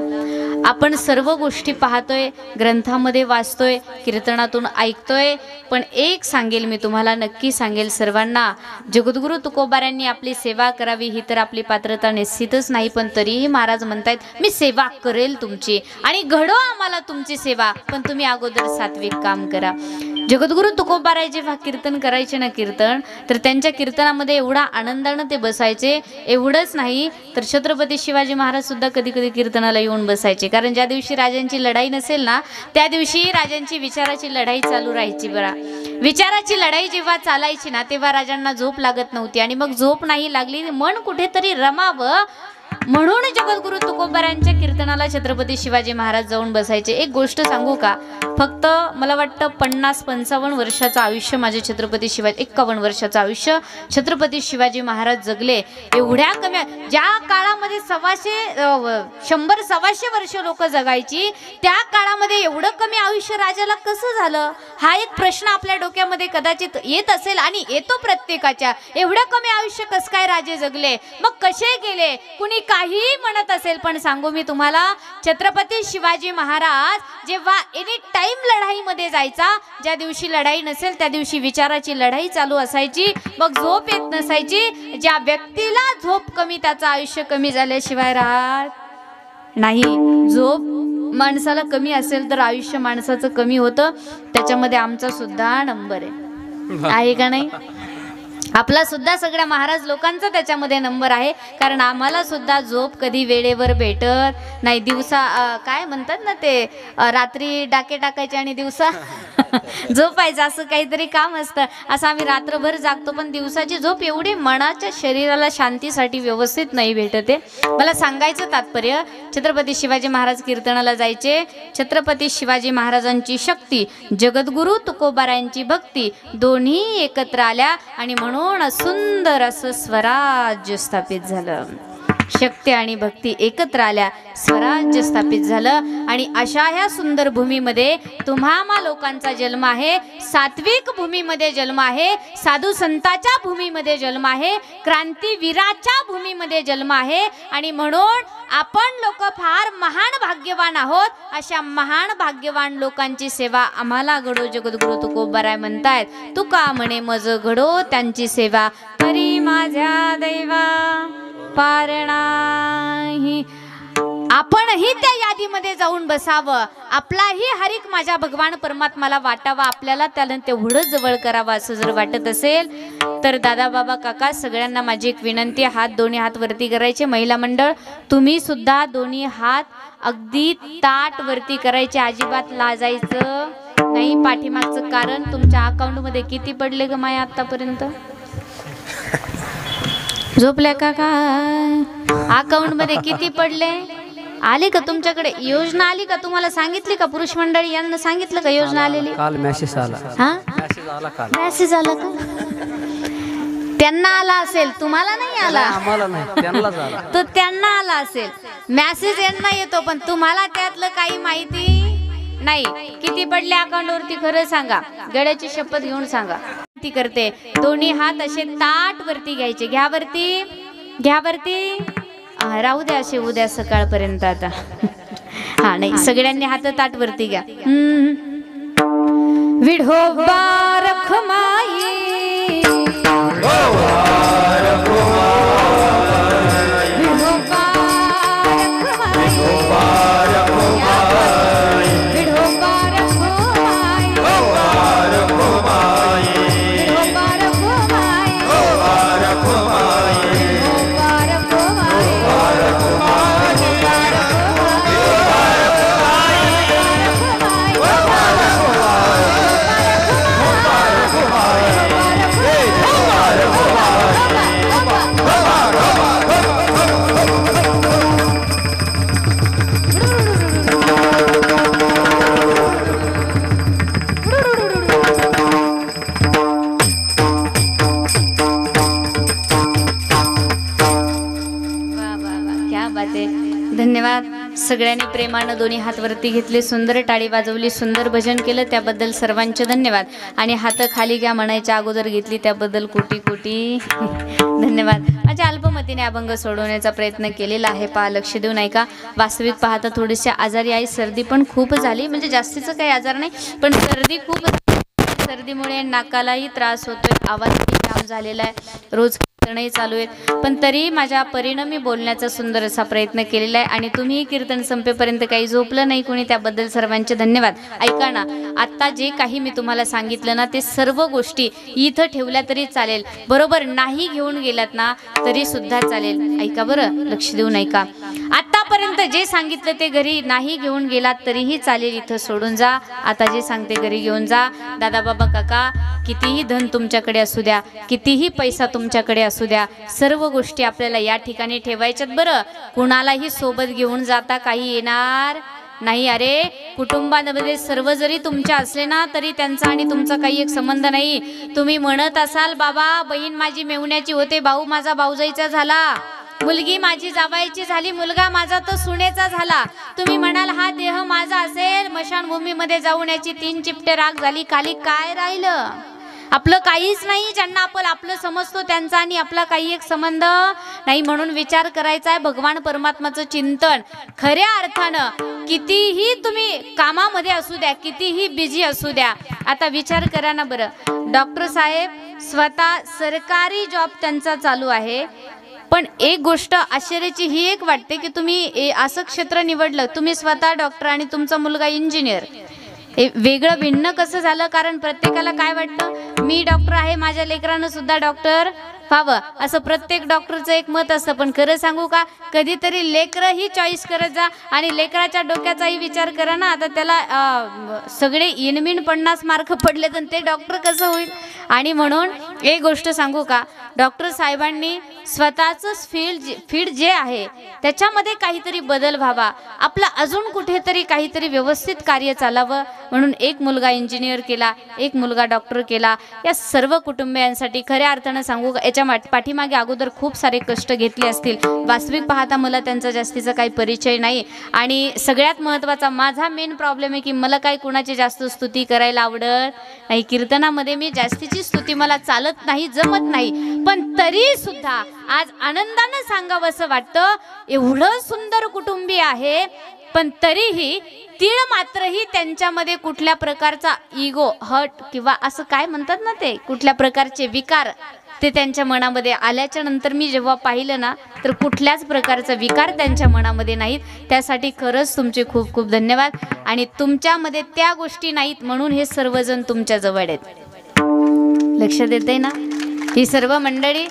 आपण सर्व गोष्टी पाहतोय, ग्रंथामध्ये वाचतोय, कीर्तनातून ऐकतोय, पण एक सांगेल मी तुम्हाला, नक्की सांगेल सर्वांना, जगद्गुरु तुकोबारायांनी आपली सेवा करावी ही तर आपली पात्रता निश्चितच नाही, पण तरीही महाराज म्हणतायत मी सेवा करेल तुमची आणि घडो आम्हाला तुमची सेवा, पण तुम्ही अगोदर सात्विक काम करा. जगद्गुरु तुकोबाराय जेव्हा कीर्तन करायचे ना कीर्तन, तर त्यांच्या कीर्तनामध्ये एवढा आनंदानं ते बसायचे. एवढंच नाही तर छत्रपती शिवाजी महाराज सुद्धा कधी कधी कीर्तनाला येऊन बसायचे, कारण ज्या दिवशी राजांची लढाई नसेल ना त्या दिवशी राजांची विचाराची लढाई चालू राहायची. बरा विचाराची लढाई जेव्हा चालायची ना तेव्हा राजांना झोप लागत नव्हती, आणि मग झोप नाही लागली, मन कुठेतरी रमावं म्हणून जगद्गुरु तुकोबारायांच्या कीर्तनाला छत्रपती शिवाजी महाराज जाऊन बसायचे. एक गोष्ट सांगू का, फक्त मला वाटतं 50-55 वर्षाचं आयुष्य माझे छत्रपती शिवाजी, 51 वर्षाचं आयुष्य छत्रपती शिवाजी महाराज जगले. एवढ्या कमी, ज्या काळामध्ये 100-125 वर्ष लोक जगायची, त्या काळामध्ये एवढं कमी आयुष्य राजाला कसं झालं, हा एक प्रश्न आपल्या डोक्यामध्ये कदाचित येत असेल आणि येतो प्रत्येकाच्या. एवढं कमी आयुष्य कसं काय राजे जगले, मग कसे गेले, कुणी काहीही म्हणत असेल, पण सांगू मी तुम्हाला, छत्रपती शिवाजी महाराज जेव्हा एनी टाइम लढाईमध्ये जायचा, ज्या दिवशी लढाई नसेल त्या दिवशी विचाराची लढाई चालू असायची, मग झोप येत नसायची. ज्या व्यक्तीला झोप कमी त्याचं आयुष्य कमी झाल्याशिवाय राहत नाही. झोप माणसाला कमी असेल तर आयुष्य माणसाचं कमी होतं. त्याच्यामध्ये आमचा सुद्धा नंबर आहे का नाही? आपला सुद्धा सगळ्या महाराज लोकांचा त्याच्यामध्ये नंबर आहे, कारण आम्हाला सुद्धा झोप कधी वेळेवर भेटत नाही. दिवसा काय म्हणतात ना ते, रात्री डाके टाकायचे आणि दिवसा झोपायचं, असं काहीतरी काम असतं. असं आम्ही रात्रभर जागतो, पण दिवसाची झोप एवढी मनाच्या शरीराला शांतीसाठी व्यवस्थित नाही भेटते. मला सांगायचं तात्पर्य, छत्रपती शिवाजी महाराज कीर्तनाला जायचे. छत्रपती शिवाजी महाराजांची शक्ती, जगद्गुरु तुकोबारायांची भक्ती दोन्ही एकत्र आल्या आणि म्हणून सुंदर असं स्वराज्य स्थापित झालं. शक्ती आणि भक्ती एकत्र आल्या, स्वराज्य स्थापित झालं. आणि अशा ह्या सुंदर भूमीमध्ये तुम्हा लोकांचा जन्म आहे, सात्विक भूमीमध्ये जन्म आहे, साधू संताच्या भूमीमध्ये जन्म आहे, क्रांतीवीराच्या भूमीमध्ये जन्म आहे. आणि म्हणून आपण लोक फार महान भाग्यवान आहोत. अशा महान भाग्यवान लोकांची सेवा आम्हाला घडो, जगद्गुरु तुकोबाराय म्हणतायत. तुका म्हणे मज घडो त्यांची सेवा तरी माझ्या दैवा पार नाही. आपणही त्या यादीमध्ये जाऊन बसावं, आपलाही हरिक माझ्या भगवान परमात्माला वाटावा, आपल्याला त्याला तेवढं जवळ करावं असं जर वाटत असेल तर दादा बाबा काका सगळ्यांना माझी एक विनंती, दोन्ही हात वरती करायचे. महिला मंडळ तुम्ही सुद्धा दोन्ही हात अगदी ताट वरती करायचे, अजिबात लाजायचं नाही. पाठीमागचं कारण तुमच्या अकाउंट मध्ये किती पडले ग माया आतापर्यंत? झोपल्या का काय? अकाउंट मध्ये किती पडले? आले का तुमच्याकडे योजना? आली का? तुम्हाला सांगितली का? पुरुष मंडळी यांना सांगितलं का योजना आलेली? काल मेसेज आला. हा मेसेज आला काल. मेसेज आला का? त्यांना आला असेल, तुम्हाला नाही आला. आम्हाला नाही, त्यांनाच आला. तो त्यांना आला असेल. मेसेज यांना येतो पण तुम्हाला त्यातलं काही माहिती नाही. किती पडले अकाउंट वरती खरं सांगा, गड्याची शपथ घेऊन सांगा. ती करते दोन्ही हात असे ताट वरती घ्यायचे. घ्या वरती, घ्या वरती. राहू द्या असे उद्या सकाळपर्यंत आता. हा नाही, सगळ्यांनी हात ताट वरती घ्या. विढोबा रखमाई, धन्यवाद. सगळ्यांनी प्रेमानं दोन्ही हात वरती घेतले, सुंदर टाळी वाजवली, सुंदर भजन केलं, त्याबद्दल सर्वांचे धन्यवाद. आणि हात खाली घ्या म्हणायच्या अगोदर घेतली त्याबद्दल कोटी कोटी धन्यवाद. माझ्या अल्पमतीने अभंग सोडवण्याचा प्रयत्न केलेला आहे. पहा, लक्ष देऊ नाही का? वास्तविक पाहता थोडीशी आजारी आहे, सर्दी पण खूप झाली, म्हणजे जास्तीचं काही आजार नाही पण सर्दी खूप. सर्दीमुळे नाकालाही त्रास होतोय, आवाजही जाम झालेला आहे, रोज कीर्तनही चालू आहेत, पण तरी माझ्या परीनं मी बोलण्याचा सुंदर असा प्रयत्न केलेला आहे. आणि तुम्ही कीर्तन संपेपर्यंत काही झोपलं नाही कोणी, त्याबद्दल सर्वांचे धन्यवाद. ऐका ना, आता जे काही मी तुम्हाला सांगितलं ना ते सर्व गोष्टी इथं ठेवल्या तरी चालेल, बरोबर? नाही घेऊन गेलात ना तरी सुद्धा चालेल. ऐका बरं, लक्ष देऊन ऐका. आतापर्यंत जे सांगितलं ते घरी नाही घेऊन गेलात तरीही चालेल, इथं सोडून जा. आता जे सांगते घरी घेऊन जा. दादा बाबा काका, कितीही धन तुमच्याकडे असू द्या, कितीही पैसा तुमच्याकडे असू द्या, सर्व गोष्टी आपल्याला या ठिकाणी ठेवायच्यात. बरं, कुणालाही सोबत घेऊन जाता काही येणार नाही. अरे, कुटुंबामध्ये सर्व जरी तुमच्या असले ना तरी त्यांचा आणि तुमचा काही एक संबंध नाही. तुम्ही म्हणत असाल बाबा बहीण माझी मेवण्याची होते, भाऊ माझा भाऊजाईचा झाला, मुलगी माझी जावायची झाली, मुलगा माझा तो सुनेचा झाला. तुम्ही म्हणाल हा देह माझा असेल, मशानभूमीमध्ये जाऊन याची 3 चिपटे राख झाली, खाली काय राहिलं? आपलं काहीच नाही. ज्यांना आपण आपलं समजतो त्यांचा आणि आपला काही एक संबंध नाही. म्हणून विचार करायचा आहे, भगवान परमात्माचं चिंतन खऱ्या अर्थानं. कितीही तुम्ही कामामध्ये असू द्या, कितीही बिझी असू द्या, आता विचार करा ना बरं. डॉक्टर साहेब स्वतः सरकारी जॉब त्यांचा चालू आहे, पण एक गोष्ट आश्चर्याची ही एक वाटते की तुम्ही असं क्षेत्र निवडलं, तुम्ही स्वतः डॉक्टर आणि तुमचा मुलगा इंजिनियर. वेगळं भिन्न कसं झालं? कारण प्रत्येकाला काय वाटतं, मी डॉक्टर आहे, माझ्या लेकरानं सुद्धा डॉक्टर व्हावं, असं प्रत्येक डॉक्टरचं एक मत असतं. पण खरं सांगू का, कधीतरी लेकरही चॉईस करत जा आणि लेकराच्या डोक्याचाही विचार करा ना. आता त्याला सगळे इनमिन 50 मार्क पडले तर ते डॉक्टर कसं होईल? आणि म्हणून एक गोष्ट सांगू का, डॉक्टर साहेबांनी स्वतःच फील्ड जे आहे त्याच्यामध्ये काहीतरी बदल व्हावा, आपला अजून कुठेतरी काहीतरी व्यवस्थित कार्य चालावं, म्हणून एक मुलगा इंजिनियर केला, एक मुलगा डॉक्टर केला. या सर्व कुटुंबियांसाठी खऱ्या अर्थानं सांगू, याच्या पाठीमागे अगोदर खूप सारे कष्ट घेतले असतील. वास्तविक पाहता मला त्यांचा जास्तीचा काही परिचय नाही. आणि सगळ्यात महत्त्वाचा माझा मेन प्रॉब्लेम आहे की मला काही कुणाची जास्त स्तुती करायला आवडत नाही. कीर्तनामध्ये मी जास्तीची स्तुती मला चालत नाही, जमत नाही. पण तरी सुद्धा आज आनंदानं सांगावं असं वाटतं, एवढं सुंदर कुटुंबीय आहे पण तरीही तीळ मात्रही त्यांच्यामध्ये कुठल्या प्रकारचा इगो, हट किंवा असं काय म्हणतात ना ते, कुठल्या प्रकारचे विकार ते त्यांच्या मनामध्ये आल्याच्या नंतर मी जेव्हा पाहिलं ना, तर कुठल्याच प्रकारचा विकार त्यांच्या मनामध्ये नाहीत. त्यासाठी खरंच तुमचे खूप खूप धन्यवाद. आणि तुमच्यामध्ये त्या गोष्टी नाहीत म्हणून हे सर्वजण तुमच्या जवळ आहेत. लक्षात येते ना? ही सर्व मंडळी,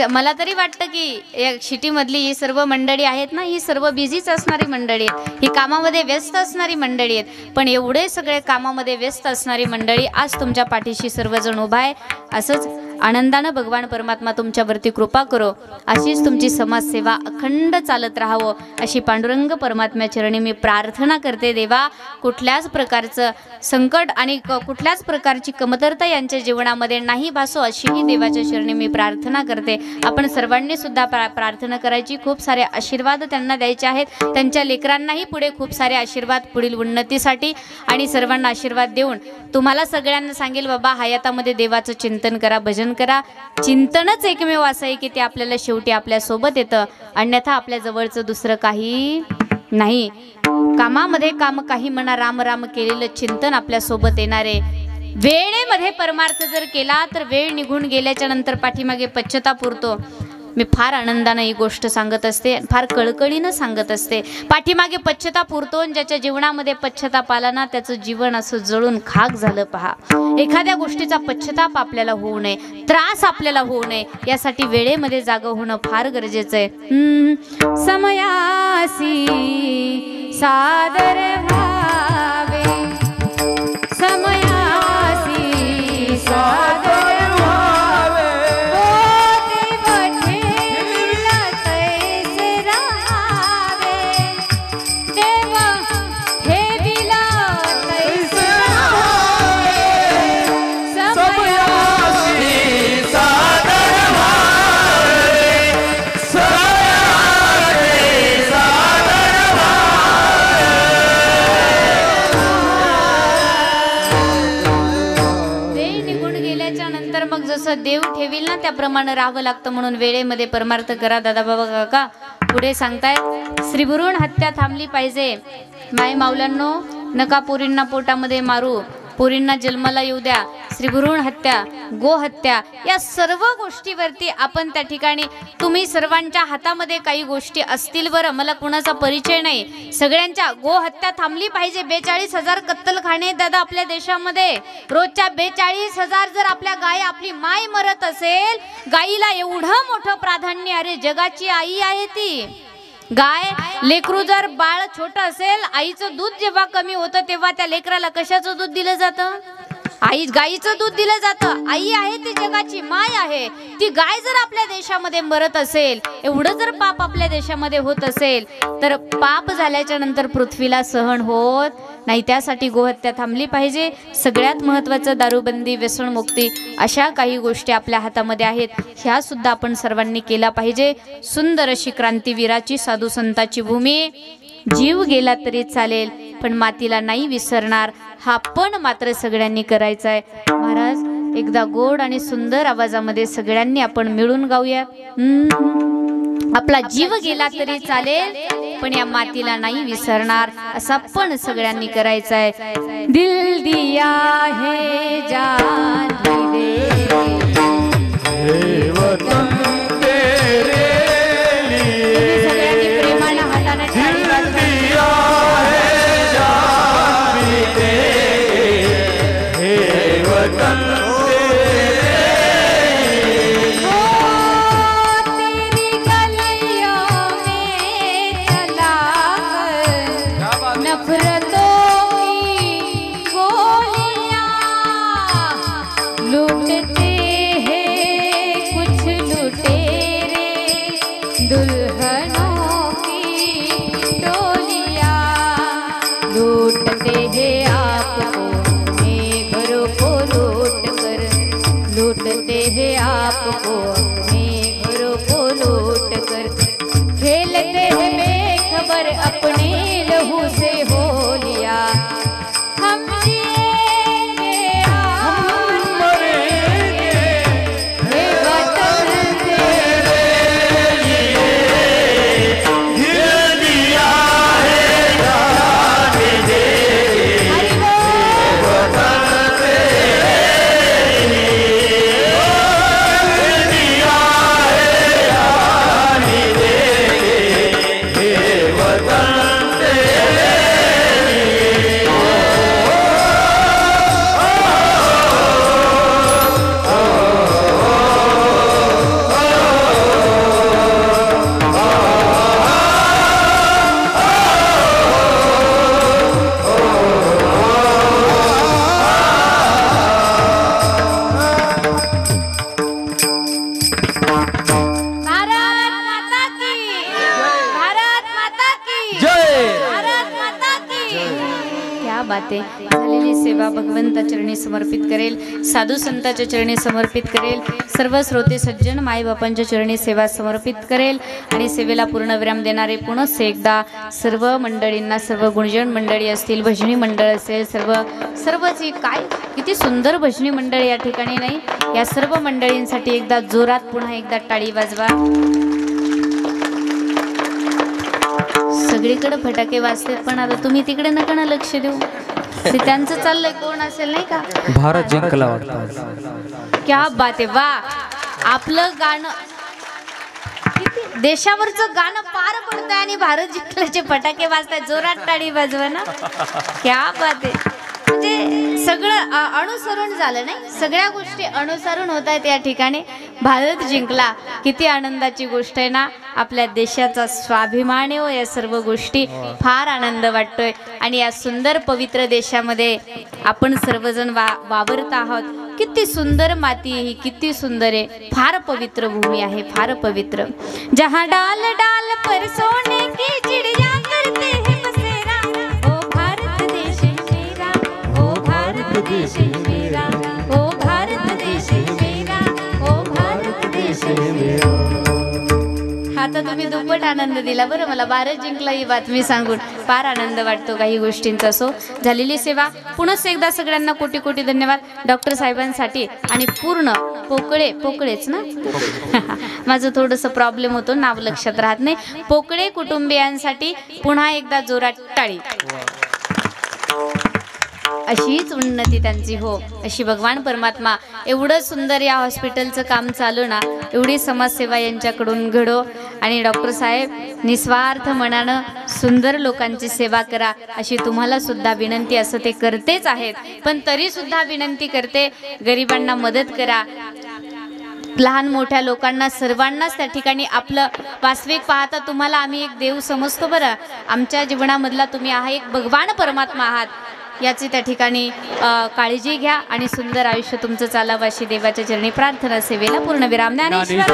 मला तरी वाटतं की या सिटीमधली ही सर्व मंडळी आहेत ना, ही सर्व बिझीच असणारी मंडळी आहेत, ही कामामध्ये व्यस्त असणारी मंडळी आहेत. पण एवढे सगळे कामामध्ये व्यस्त असणारी मंडळी आज तुमच्या पाठीशी सर्वजण उभा आहे. असंच आनंदानं भगवान परमात्मा तुमच्यावरती कृपा करो. अशीच तुमची समाजसेवा अखंड चालत राहावं अशी पांडुरंग परमात्म्याचरणी मी प्रार्थना करते. देवा, कुठल्याच प्रकारचं संकट आणि कुठल्याच प्रकारची कमतरता यांच्या जीवनामध्ये नाही भासो अशीही देवाच्या चरणी मी प्रार्थना करते. आपण सर्वांनी सुद्धा प्रार्थना करायची, खूप सारे आशीर्वाद त्यांना द्यायचे आहेत. त्यांच्या लेकरांनाही पुढे खूप सारे आशीर्वाद पुढील उन्नतीसाठी आणि सर्वांना आशीर्वाद देऊन तुम्हाला सगळ्यांना सांगेल, बाबा हयातामध्ये देवाचं चिंतन करा, भजन करा. चिंतनच एकमेव असं आहे की ते आपल्याला शेवटी आपल्या सोबत येतं, अन्यथा आपल्या जवळचं दुसरं काही नाही. कामामध्ये काम काही म्हणा, राम राम केलेलं चिंतन आपल्या सोबत येणारे. वेळेमध्ये परमार्थ जर केला तर वेळ निघून गेल्याच्या नंतर पाठीमागे पश्चाताप उरतो. मी फार आनंदानं ही गोष्ट सांगत असते, फार कळकळीनं सांगत असते. पाठीमागे पश्चाताप उरतो. ज्याच्या जीवनामध्ये पश्चाताप आला ना, त्याचं जीवन असं जळून खाक झालं. पहा, एखाद्या गोष्टीचा पश्चाताप आपल्याला होऊ नये, त्रास आपल्याला होऊ नये, यासाठी वेळेमध्ये जागं होणं फार गरजेचं आहे. समयासी सादर व्हावे, समयासी सादर जसं देव ठेवील ना त्याप्रमाणे राहावं लागतं. म्हणून वेळेमध्ये परमार्थ करा. दादा बाबा काका पुढे सांगतायत, श्री भ्रूण हत्या थांबली पाहिजे. माय माऊलांनो, नका पोरींना पोटामध्ये मारू, पोरींना जन्माला येऊ द्या. श्री भ्रूण हत्या, गोहत्या, या सर्व गोष्टीवरती आपण त्या ठिकाणी, तुम्ही सर्वांच्या हातामध्ये काही गोष्टी असतील, बरं मला कुणाचा परिचय नाही, सगळ्यांच्या गोहत्या थांबली पाहिजे. 42,000 कत्तलखाने दादा आपल्या देशामध्ये, रोजच्या 42,000 जर आपल्या गाय, आपली माय मरत असेल, गाईला एवढं मोठं प्राधान्य. अरे जगाची आई आहे ती गाय. लेकरू जर बाळ छोटं असेल, आईचं दूध जेव्हा कमी होतं तेव्हा त्या लेकराला कशाचं दूध दिलं जातं? गाईचं दूध दिलं जातं. आई आहे ती जगाची माय आहे. ती गाय जर आपल्या देशामध्ये मरत असेल, एवढं जर पाप आपल्या देशामध्ये होत असेल, तर पाप झाल्याच्या नंतर पृथ्वीला सहन होत नाही. त्यासाठी गोहत्या थांबली पाहिजे. सगळ्यात महत्त्वाचं दारूबंदी, व्यसनमुक्ती, अशा काही गोष्टी आपल्या हातामध्ये आहेत, ह्या सुद्धा आपण सर्वांनी केला पाहिजे. सुंदर अशी क्रांतीवीराची, साधू संताची भूमी. जीव गेला तरी चालेल पण मातीला नाही विसरणार, हा पण मात्र सगळ्यांनी करायचा आहे. महाराज एकदा गोड आणि सुंदर आवाजामध्ये सगळ्यांनी आपण मिळून गाऊया. आपला जीव गेला तरी चालेल पण या मातीला नाही विसरणार, असा पण सगळ्यांनी करायचा आहे. दिल दिया है जान दे सगळ्यांनी प्रेमाने हाताने टाळी वाजवा. आपको अपने घरों को लूट कर, खेलते हैं बेखबर अपने लहू से होलिया. हम जिएंगे हम मरेंगे हे वतन तेरे लिए, दिल दिया है जान दे. क्या बात आहे. झालेली सेवा भगवंता चरणी समर्पित करेल, साधू संतांच्या चरणी समर्पित करेल, सर्व श्रोते सज्जन माईबापांच्या चरणी सेवा समर्पित करेल आणि सेवेला पूर्ण विराम देणारे पुनः एकदा सर्व मंडळींना, सर्व गुणजन मंडळी असतील, भजनी मंडळ असेल, सर्वच ही काय किती सुंदर भजनी मंडळ या ठिकाणी नाही, या सर्व मंडळींसाठी एकदा जोरात पुन्हा एकदा टाळी वाजवा. सगळीकडे फटाके वाजतात पण आता तुम्ही तिकडे नका ना लक्ष देऊ, ते त्यांचं चाललंय कोण असेल नाही का. भारत जिंकला वाटतं. क्या बात आहे. वा, आपलं गाणं देशावरचं गाणं पार पडतंय आणि भारत जिंकल्याचे फटाके वाजताय. जोरात टाळी वाजवा ना. क्या बात आहे. म्हणजे सगळं अनुसरण झालं नाही, सगळ्या गोष्टी अनुसरून होत आहेत या ठिकाणी. भारत जिंकला, किती आनंदाची गोष्ट आहे ना. आपल्या देशाचा स्वाभिमान हो या सर्व गोष्टी. फार आनंद वाटतोय आणि या सुंदर पवित्र देशामध्ये आपण सर्वजण वावरत आहोत. किती सुंदर माती आहे ही, किती सुंदर आहे. फार पवित्र भूमी आहे, फार पवित्र. जहाँ डाल डाल पर सोने की चिड़िया करते हैं बसेरा, ओ भारत देश मेरा, ओ भारत देश मेरा, ओ भारत देश मेरा, ओ भारत देश मेरा. आता तुम्ही दुप्पट आनंद दिला बरं मला भारत जिंकला ही बातमी सांगून. फार आनंद वाटतो काही गोष्टींचा. सो झालेली सेवा पुनःच एकदा सगळ्यांना कोटी कोटी धन्यवाद डॉक्टर साहेबांसाठी आणि पूर्ण पोकळेच ना माझं थोडंसं प्रॉब्लेम होतो, नाव लक्षात राहत नाही. पोकळे कुटुंबियांसाठी पुन्हा एकदा जोरात टाळी. अशीच उन्नती त्यांची हो, अशी भगवान परमात्मा एवढं सुंदर या हॉस्पिटलचं काम चालू ना, एवढी समाजसेवा यांच्याकडून घडो आणि डॉक्टर साहेब निस्वार्थ मनानं सुंदर लोकांची सेवा करा अशी तुम्हाला सुद्धा विनंती. असं ते करतेच आहेत पण तरी सुद्धा विनंती करते, गरिबांना मदत करा, लहान मोठ्या लोकांना सर्वांनाच त्या ठिकाणी आपलं वास्तविक पाहता तुम्हाला आम्ही एक देव समजतो बरं. आमच्या जीवनामधला तुम्ही हा एक भगवान परमात्मा आहात याची त्या ठिकाणी काळजी घ्या आणि सुंदर आयुष्य तुमचं चालावं अशी देवाच्या चरणी प्रार्थना. सेवेला पूर्ण विराम. ज्ञानेश्वर